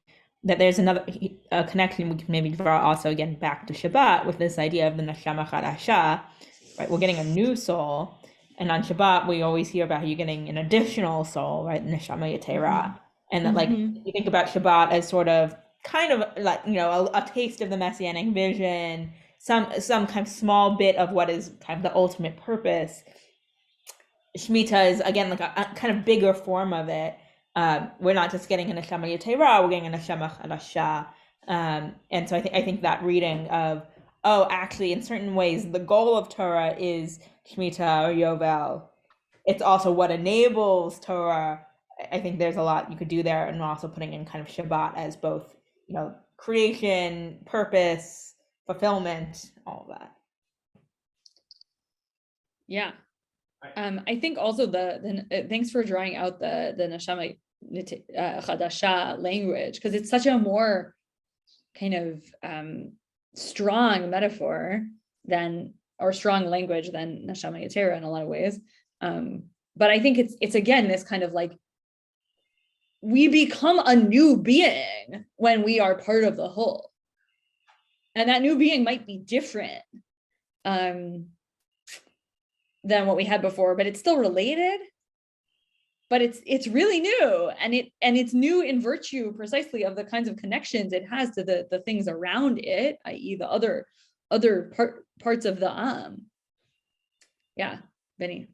that there's a connection we can maybe draw also again back to Shabbat with this idea of the neshama chadasha, right? We're getting a new soul, and on Shabbat we always hear about how you're getting an additional soul, right? Neshama yetera, and that like you think about Shabbat as sort of kind of like a taste of the messianic vision, some kind of small bit of what is kind of the ultimate purpose. Shemitah is again like a kind of bigger form of it. We're not just getting a neshama yetera, we're getting a neshama chadasha. And so I think that reading of, actually in certain ways the goal of Torah is Shemitah or Yovel. It's also what enables Torah. I think there's a lot you could do there, and also putting in kind of Shabbat as both, creation, purpose, fulfillment, all of that. Yeah. I think also thanks for drawing out the neshama chadasha language, because it's such a more kind of strong metaphor or strong language than neshama yetera in a lot of ways. But I think it's again this kind of like, we become a new being when we are part of the whole, and that new being might be different than what we had before, but it's still related. But it's really new, and it's new in virtue precisely of the kinds of connections it has to the things around it, i.e. the other parts of the yeah, Benny.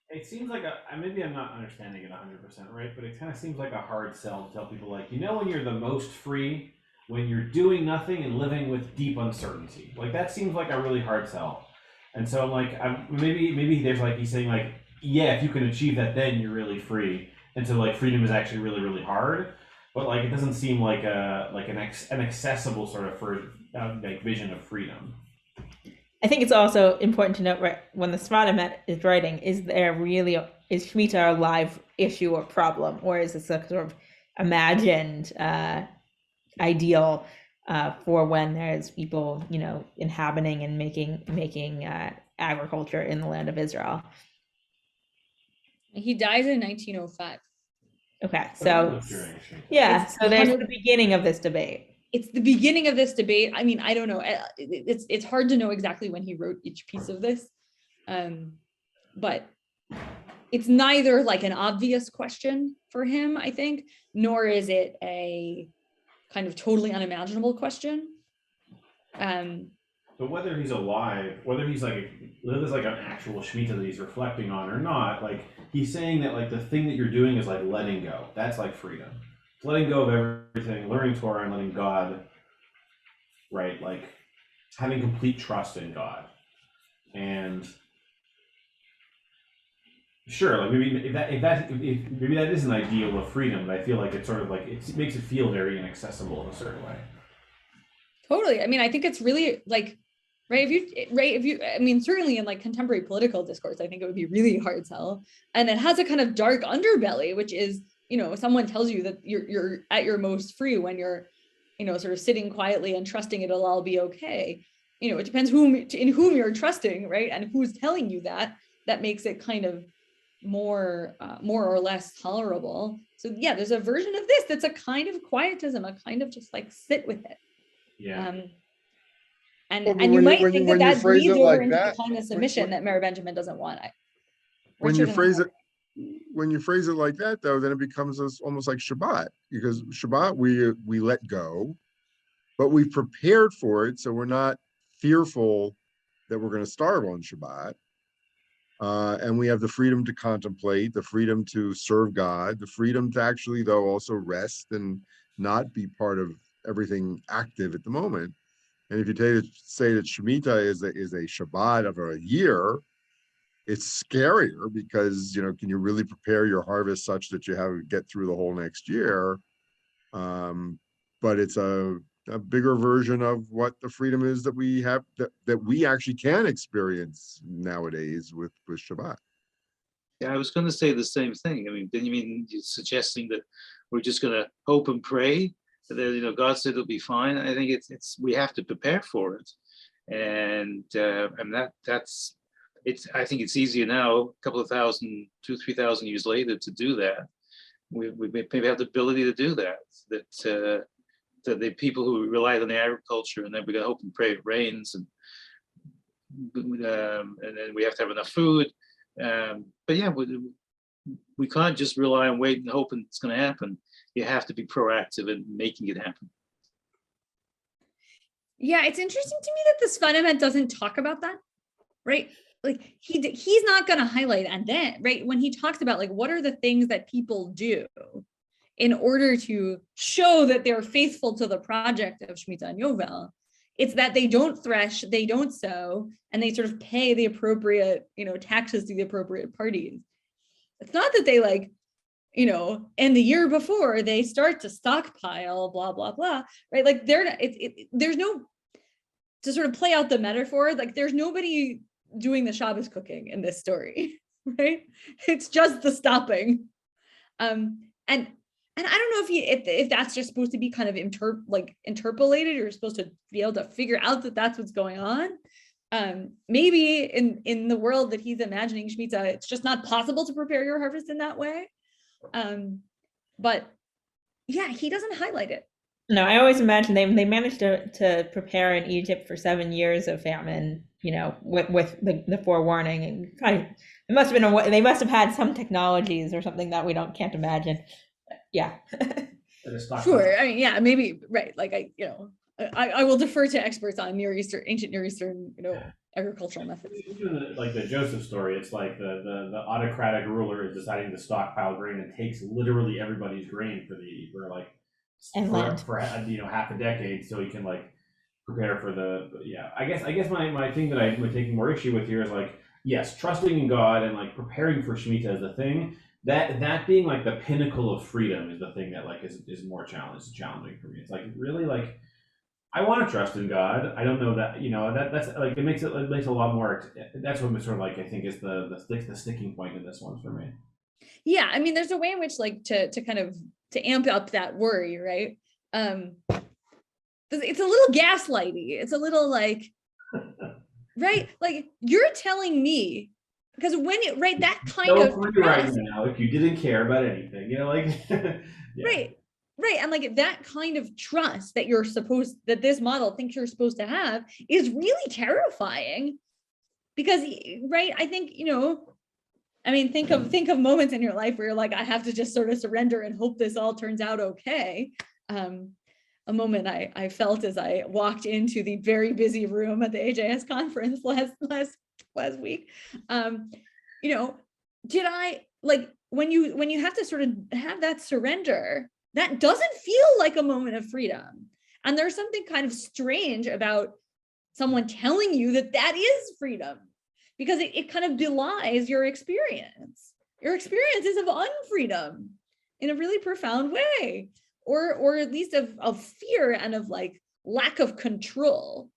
It seems like maybe I'm not understanding it 100% right, but it kind of seems like a hard sell to tell people, like, when you're the most free, when you're doing nothing and living with deep uncertainty. Like, that seems like a really hard sell. And so I'm like, maybe there's like, he's saying like, yeah, if you can achieve that, then you're really free. And so like freedom is actually really, really hard, but like it doesn't seem like an accessible sort of like vision of freedom. I think it's also important to note, right, when the Sabbath is writing, is Shemitah a live issue or problem, or is this a sort of imagined ideal for when there's people, inhabiting and making agriculture in the land of Israel? He dies in 1905. Okay, so so there's the beginning of this debate. It's the beginning of this debate. I mean, I don't know. It's hard to know exactly when he wrote each piece of this, but it's neither like an obvious question for him, I think, nor is it a kind of totally unimaginable question. But whether he's alive, whether there's like an actual Shemitah that he's reflecting on or not, like he's saying that like the thing that you're doing is like letting go. That's like freedom. It's letting go of everything, learning Torah and letting God, right? Like having complete trust in God. And sure, like maybe maybe that is an ideal of freedom, but I feel like it's sort of like it makes it feel very inaccessible in a certain way. Totally. I mean, I think it's really like, if you, I mean, certainly in like contemporary political discourse, I think it would be really hard sell. And it has a kind of dark underbelly, which is, someone tells you that you're at your most free when you're, sort of sitting quietly and trusting it'll all be okay. It depends in whom you're trusting, right? And who's telling you that makes it kind of more or less tolerable. So yeah, there's a version of this that's a kind of quietism, a kind of just like sit with it. Yeah. And you might think that bleeds over into the kind of submission that Mary Benjamin doesn't want. When you phrase it like that, though, then it becomes almost like Shabbat, because Shabbat we let go, but we've prepared for it, so we're not fearful that we're going to starve on Shabbat, and we have the freedom to contemplate, the freedom to serve God, the freedom to actually, though, also rest and not be part of everything active at the moment. And if you say that Shemitah is a Shabbat of a year, it's scarier because, can you really prepare your harvest such that you get through the whole next year? But it's a bigger version of what the freedom is that we have, that we actually can experience nowadays with Shabbat. Yeah, I was going to say the same thing. I mean, Benjamin is suggesting that we're just going to hope and pray that God said it'll be fine. I think we have to prepare for it, and that's. I think it's easier now, a couple of 2,000-3,000 years later, to do that. We maybe have the ability to do that. That the people who relied on the agriculture, and then we're gonna hope and pray it rains, and then we have to have enough food. But yeah, we can't just rely on waiting and hoping it's going to happen. You have to be proactive in making it happen. Yeah, it's interesting to me that this fundament doesn't talk about that, right? Like he's not going to highlight, and then when he talks about like what are the things that people do in order to show that they're faithful to the project of Shemitah and Yovel, it's that they don't thresh, they don't sow, and they sort of pay the appropriate, taxes to the appropriate parties. It's not that they like, in the year before they start to stockpile, blah, blah, blah, right? Like there's no, to sort of play out the metaphor, like there's nobody doing the Shabbos cooking in this story, right? It's just the stopping. And I don't know if that's just supposed to be kind of interpolated. You're supposed to be able to figure out that that's what's going on. Maybe in the world that he's imagining Shemitah, it's just not possible to prepare your harvest in that way. But yeah, he doesn't highlight it. No, I always imagine they managed to prepare in Egypt for 7 years of famine, with the forewarning, and kind of, it must have been they must have had some technologies or something that we can't imagine. Yeah. Sure. I mean, yeah, maybe, right. Like I will defer to experts on ancient Near Eastern, agricultural methods. Even like the Joseph story, it's like the autocratic ruler is deciding to stockpile grain and takes literally everybody's grain for half a decade, so he can prepare for I guess my thing that I'm taking more issue with here is yes, trusting in God and preparing for Shemitah is the thing. That being the pinnacle of freedom is the thing that is more challenging for me. It's really I want to trust in God. I don't know that that's it makes a lot more. That's what sort of I think is the sticking point in this one for me. Yeah, I mean, there's a way in which to kind of to amp up that worry, right? It's a little gaslighty. It's a little right, you're telling me, because when you that kind of right now, if you didn't care about anything, yeah. Right. And that kind of trust that this model thinks you're supposed to have is really terrifying, because I think, I mean, think of moments in your life where you're I have to just sort of surrender and hope this all turns out okay. A moment I felt as I walked into the very busy room at the AJS conference last week. Did I when you have to sort of have that surrender, that doesn't feel like a moment of freedom. And there's something kind of strange about someone telling you that is freedom, because it kind of belies your experience. Your experience is of unfreedom in a really profound way, or at least of fear and of lack of control.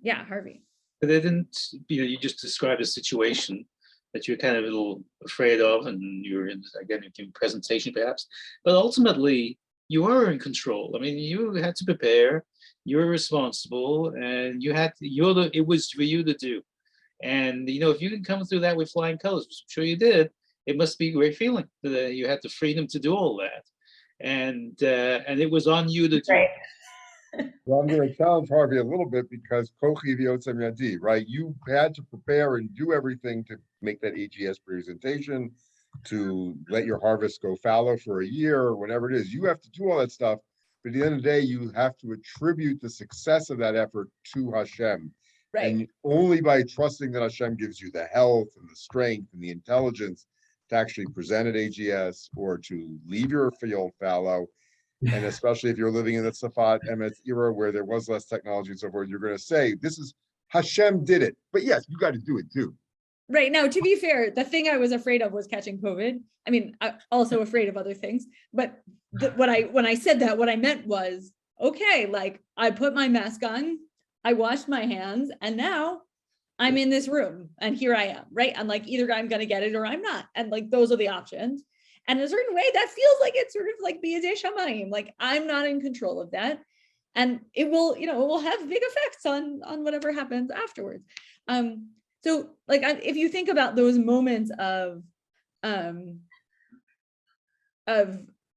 Yeah, Harvey. But they didn't, you just described a situation that you're kind of a little afraid of, and you're doing presentation perhaps, but ultimately you are in control. I mean, you had to prepare, you're responsible, and it was for you to do. And if you can come through that with flying colors, which I'm sure you did, it must be a great feeling that you had the freedom to do all that, and it was on you to do. Right. Well, I'm going to challenge Harvey a little bit, because Kochi V'Yotzem Yadi, right? You had to prepare and do everything to make that AGS presentation, to let your harvest go fallow for a year or whatever it is. You have to do all that stuff, but at the end of the day, you have to attribute the success of that effort to Hashem. Right. And only by trusting that Hashem gives you the health and the strength and the intelligence to actually present at AGS or to leave your field fallow. And especially if you're living in the Safat Emet era where there was less technology and so forth, you're going to say, this is Hashem did it. But yes, you got to do it too. Right. Now, to be fair, the thing I was afraid of was catching COVID. I mean, I'm also afraid of other things. But when I said that, what I meant was, okay, I put my mask on, I washed my hands, and now I'm in this room and here I am, right? And either I'm going to get it or I'm not. And those are the options. And in a certain way, that feels like it's sort of like b'yedei shamayim. I'm not in control of that, and it will have big effects on whatever happens afterwards. So if you think about those moments of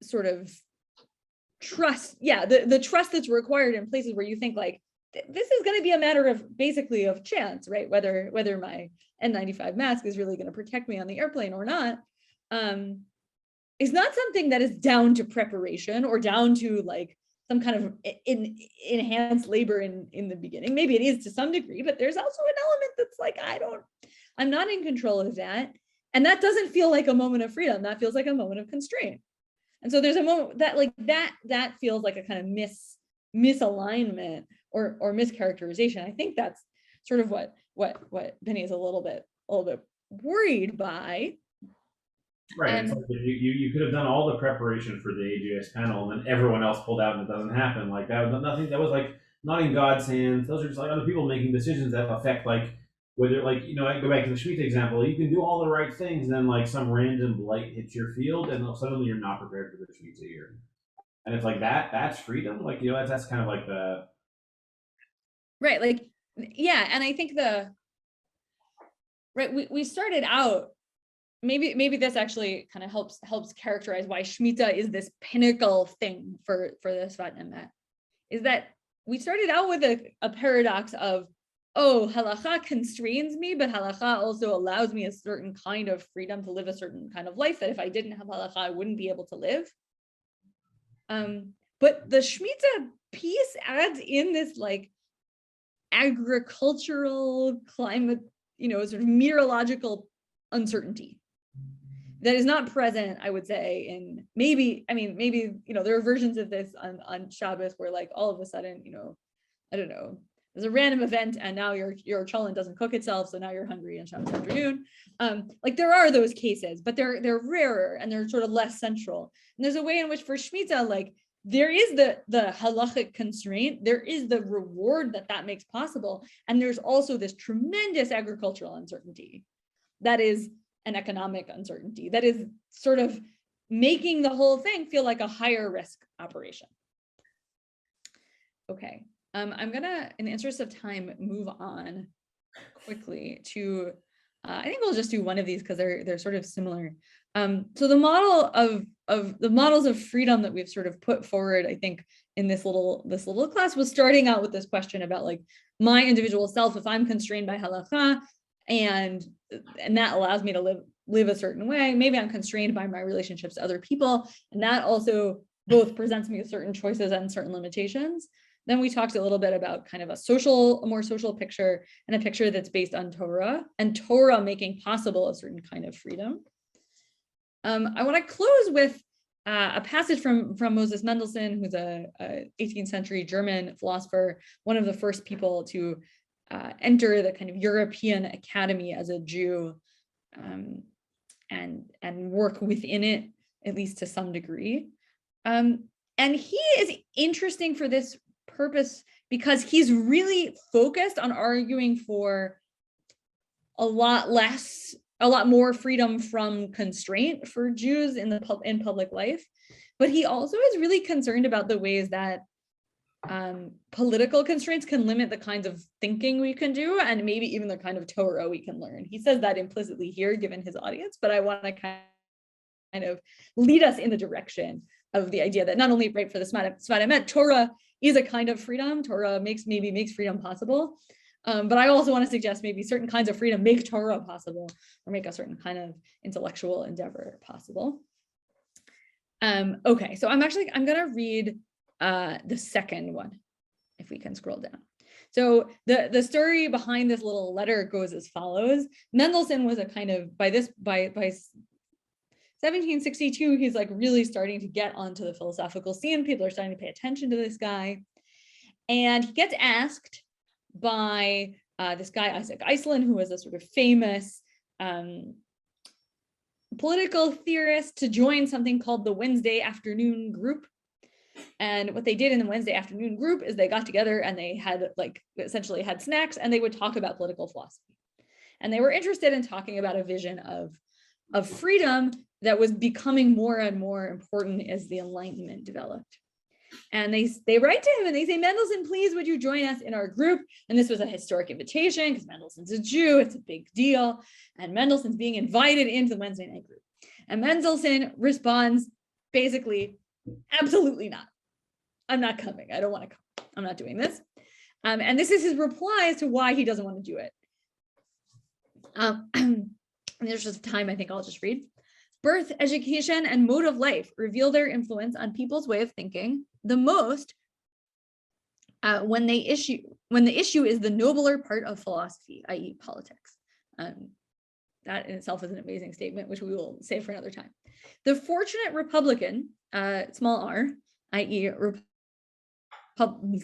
sort of trust, yeah, the trust that's required in places where you think this is going to be a matter of basically of chance, right? Whether my N95 mask is really going to protect me on the airplane or not. Is not something that is down to preparation or down to some kind of enhanced labor in the beginning. Maybe it is to some degree, but there's also an element that's I'm not in control of that. And that doesn't feel like a moment of freedom. That feels like a moment of constraint. And so there's a moment that feels like a kind of misalignment or mischaracterization. I think that's sort of what Benny is a little bit worried by. Right. And you could have done all the preparation for the AGS panel, and then everyone else pulled out, and it doesn't happen. That was nothing. That was not in God's hands. Those are just other people making decisions that affect whether like, I go back to the Shemitah example, you can do all the right things, and then like some random blight hits your field, and suddenly you're not prepared for the Shemitah year. And it's like that's freedom. Like, that's kind of like the right. Like, yeah. And I think we started out, maybe this actually kind of helps characterize why Shemitah is this pinnacle thing for the Svat Emet, is that we started out with a paradox of, oh, halacha constrains me, but halacha also allows me a certain kind of freedom to live a certain kind of life that if I didn't have halacha, I wouldn't be able to live. But the Shemitah piece adds in this like agricultural climate, sort of meteorological uncertainty that is not present, I would say, in maybe, there are versions of this on Shabbos where like all of a sudden, I don't know, there's a random event and now your cholent doesn't cook itself, so now you're hungry on Shabbos afternoon. Like there are those cases, but they're rarer and they're sort of less central. And there's a way in which for Shemitah, like there is the halachic constraint, there is the reward that makes possible, and there's also this tremendous agricultural uncertainty that is an economic uncertainty that is sort of making the whole thing feel like a higher risk operation. Okay, I'm gonna, in the interest of time, move on quickly to, I think we'll just do one of these because they're sort of similar. So the model of the models of freedom that we've sort of put forward, I think, in this little class was starting out with this question about like my individual self, if I'm constrained by halacha, and that allows me to live a certain way. Maybe I'm constrained by my relationships to other people, and that also both presents me with certain choices and certain limitations. Then we talked a little bit about kind of a more social picture, and a picture that's based on Torah, and Torah making possible a certain kind of freedom. I want to close with a passage from Moses Mendelssohn, who's a 18th century German philosopher, one of the first people to enter the kind of European academy as a Jew, and work within it, at least to some degree. And he is interesting for this purpose because he's really focused on arguing for a lot more freedom from constraint for Jews in public life. But he also is really concerned about the ways that political constraints can limit the kinds of thinking we can do, and maybe even the kind of Torah we can learn. He says that implicitly here, given his audience, but I want to kind of lead us in the direction of the idea that not only, right, for the Svat Emet, Torah is a kind of freedom. Torah makes freedom possible. But I also want to suggest maybe certain kinds of freedom make Torah possible, or make a certain kind of intellectual endeavor possible. Okay, so I'm going to read the second one, if we can scroll down. So the story behind this little letter goes as follows. Mendelssohn was a kind of, by 1762, he's like really starting to get onto the philosophical scene. People are starting to pay attention to this guy. And he gets asked by this guy, Isaac Iceland, who was a sort of famous political theorist, to join something called the Wednesday afternoon group. And what they did in the Wednesday afternoon group is they got together and they had essentially had snacks, and they would talk about political philosophy. And they were interested in talking about a vision of freedom that was becoming more and more important as the Enlightenment developed. And they write to him and they say, Mendelssohn, please, would you join us in our group? And this was a historic invitation because Mendelssohn's a Jew. It's a big deal. And Mendelssohn's being invited into the Wednesday night group. And Mendelssohn responds, basically, absolutely not. I'm not coming. I don't want to come. I'm not doing this. And this is his reply as to why he doesn't want to do it. There's just time, I think I'll just read. Birth, education, and mode of life reveal their influence on people's way of thinking the most when the issue is the nobler part of philosophy, i.e. politics. That in itself is an amazing statement, which we will save for another time. The fortunate Republican, small r, i.e.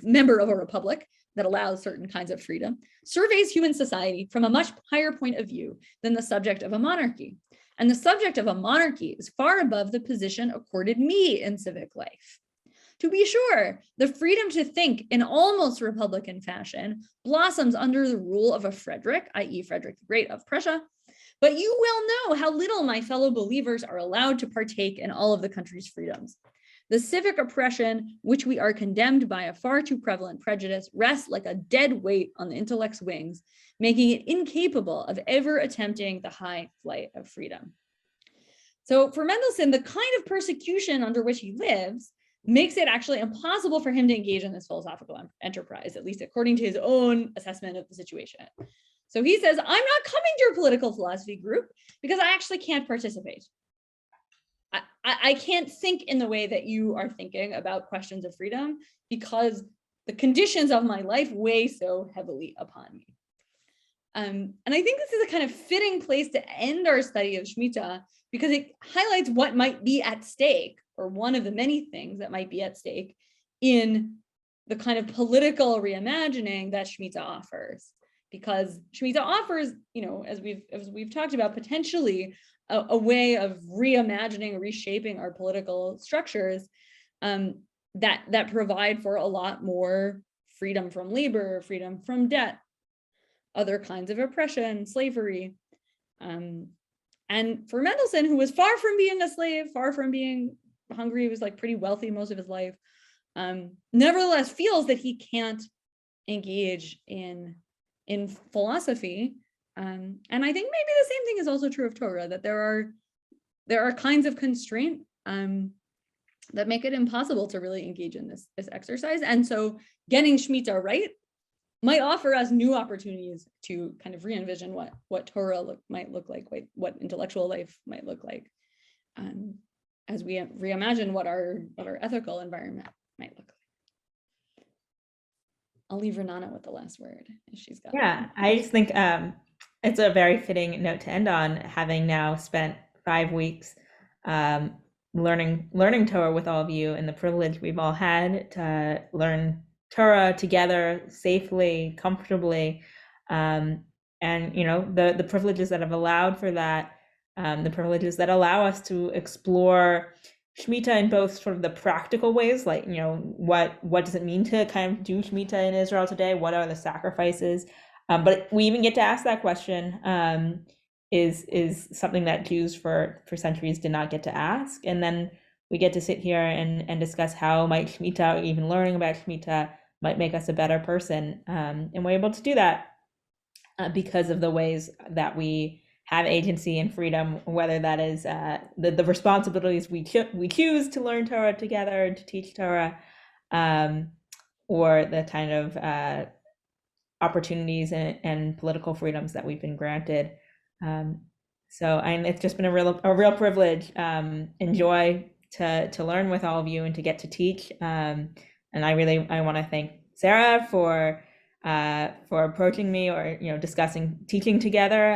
member of a republic that allows certain kinds of freedom, surveys human society from a much higher point of view than the subject of a monarchy. And the subject of a monarchy is far above the position accorded me in civic life. To be sure, the freedom to think in almost Republican fashion blossoms under the rule of a Frederick, i.e. Frederick the Great of Prussia, but you will know how little my fellow believers are allowed to partake in all of the country's freedoms. The civic oppression, which we are condemned by a far too prevalent prejudice, rests like a dead weight on the intellect's wings, making it incapable of ever attempting the high flight of freedom. So for Mendelssohn, the kind of persecution under which he lives makes it actually impossible for him to engage in this philosophical enterprise, at least according to his own assessment of the situation. So he says, I'm not coming to your political philosophy group because I actually can't participate. I can't think in the way that you are thinking about questions of freedom because the conditions of my life weigh so heavily upon me. And I think this is a kind of fitting place to end our study of Shemitah because it highlights what might be at stake, or one of the many things that might be at stake in the kind of political reimagining that Shemitah offers. Because Shemitah offers, as we've talked about, potentially a way of reimagining, reshaping our political structures that provide for a lot more freedom from labor, freedom from debt, other kinds of oppression, slavery. And for Mendelssohn, who was far from being a slave, far from being hungry, he was like pretty wealthy most of his life, nevertheless feels that he can't engage in philosophy. And I think maybe the same thing is also true of Torah, that there are kinds of constraint that make it impossible to really engage in this exercise. And so getting Shemitah right might offer us new opportunities to kind of re-envision what Torah might look like, what intellectual life might look like, as we reimagine what our ethical environment might look like. I'll leave Ranana with the last word. She's got. Yeah, I just think it's a very fitting note to end on, having now spent 5 weeks learning Torah with all of you, and the privilege we've all had to learn Torah together safely, comfortably, and the privileges that have allowed for that, the privileges that allow us to explore Shemitah in both sort of the practical ways, like, what does it mean to kind of do Shemitah in Israel today? What are the sacrifices? But we even get to ask that question, is something that Jews for centuries did not get to ask. And then we get to sit here and discuss how might Shemitah, or even learning about Shemitah, might make us a better person. And we're able to do that because of the ways that we have agency and freedom, whether that is the responsibilities we choose to learn Torah together and to teach Torah, or the kind of opportunities and political freedoms that we've been granted. So it's just been a real privilege and joy to learn with all of you and to get to teach. And I want to thank Sarah for approaching me, or discussing teaching together.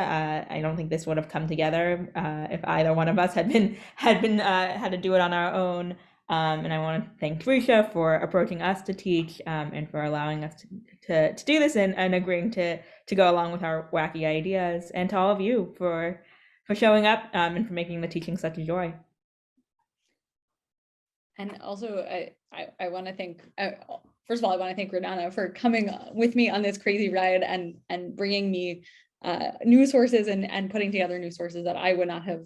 I don't think this would have come together if either one of us had to do it on our own. And I want to thank Drisha for approaching us to teach, and for allowing us to do this and agreeing to go along with our wacky ideas, and to all of you for showing up and for making the teaching such a joy. And also, I want to thank, first of all, I want to thank Ranana for coming with me on this crazy ride and bringing me new sources and putting together new sources that I would not have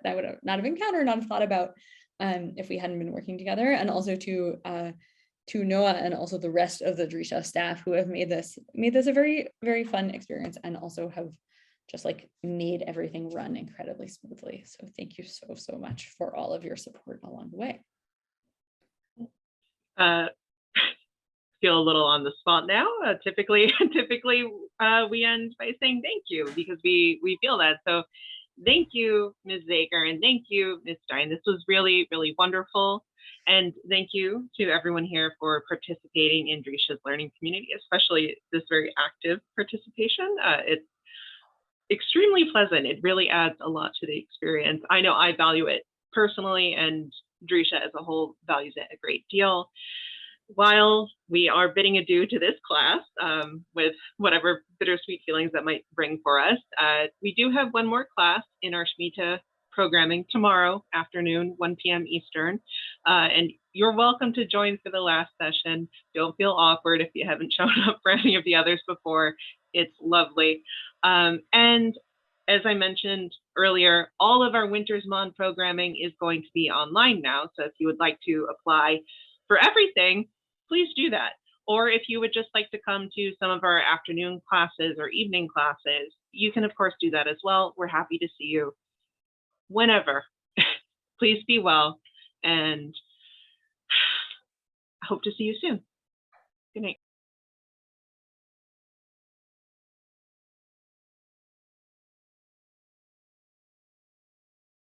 encountered, not have thought about if we hadn't been working together. And also to Noah and also the rest of the Drisha staff who have made this a very, very fun experience, and also have just like made everything run incredibly smoothly. So thank you so much for all of your support along the way. Feel a little on the spot now. Typically we end by saying thank you, because we feel that. So thank you, Ms. Zager, and thank you, Ms. Dine. This was really, really wonderful. And thank you to everyone here for participating in Drisha's learning community, especially this very active participation. It's extremely pleasant. It really adds a lot to the experience. I know I value it personally, and Drisha as a whole values it a great deal. While we are bidding adieu to this class, with whatever bittersweet feelings that might bring for us, we do have one more class in our Shemitah programming tomorrow afternoon, 1 p.m. Eastern. And you're welcome to join for the last session. Don't feel awkward if you haven't shown up for any of the others before. It's lovely. And as I mentioned earlier, all of our Winter's Mon programming is going to be online now. So if you would like to apply for everything, please do that. Or if you would just like to come to some of our afternoon classes or evening classes, you can of course do that as well. We're happy to see you whenever. Please be well, and I hope to see you soon. Good night.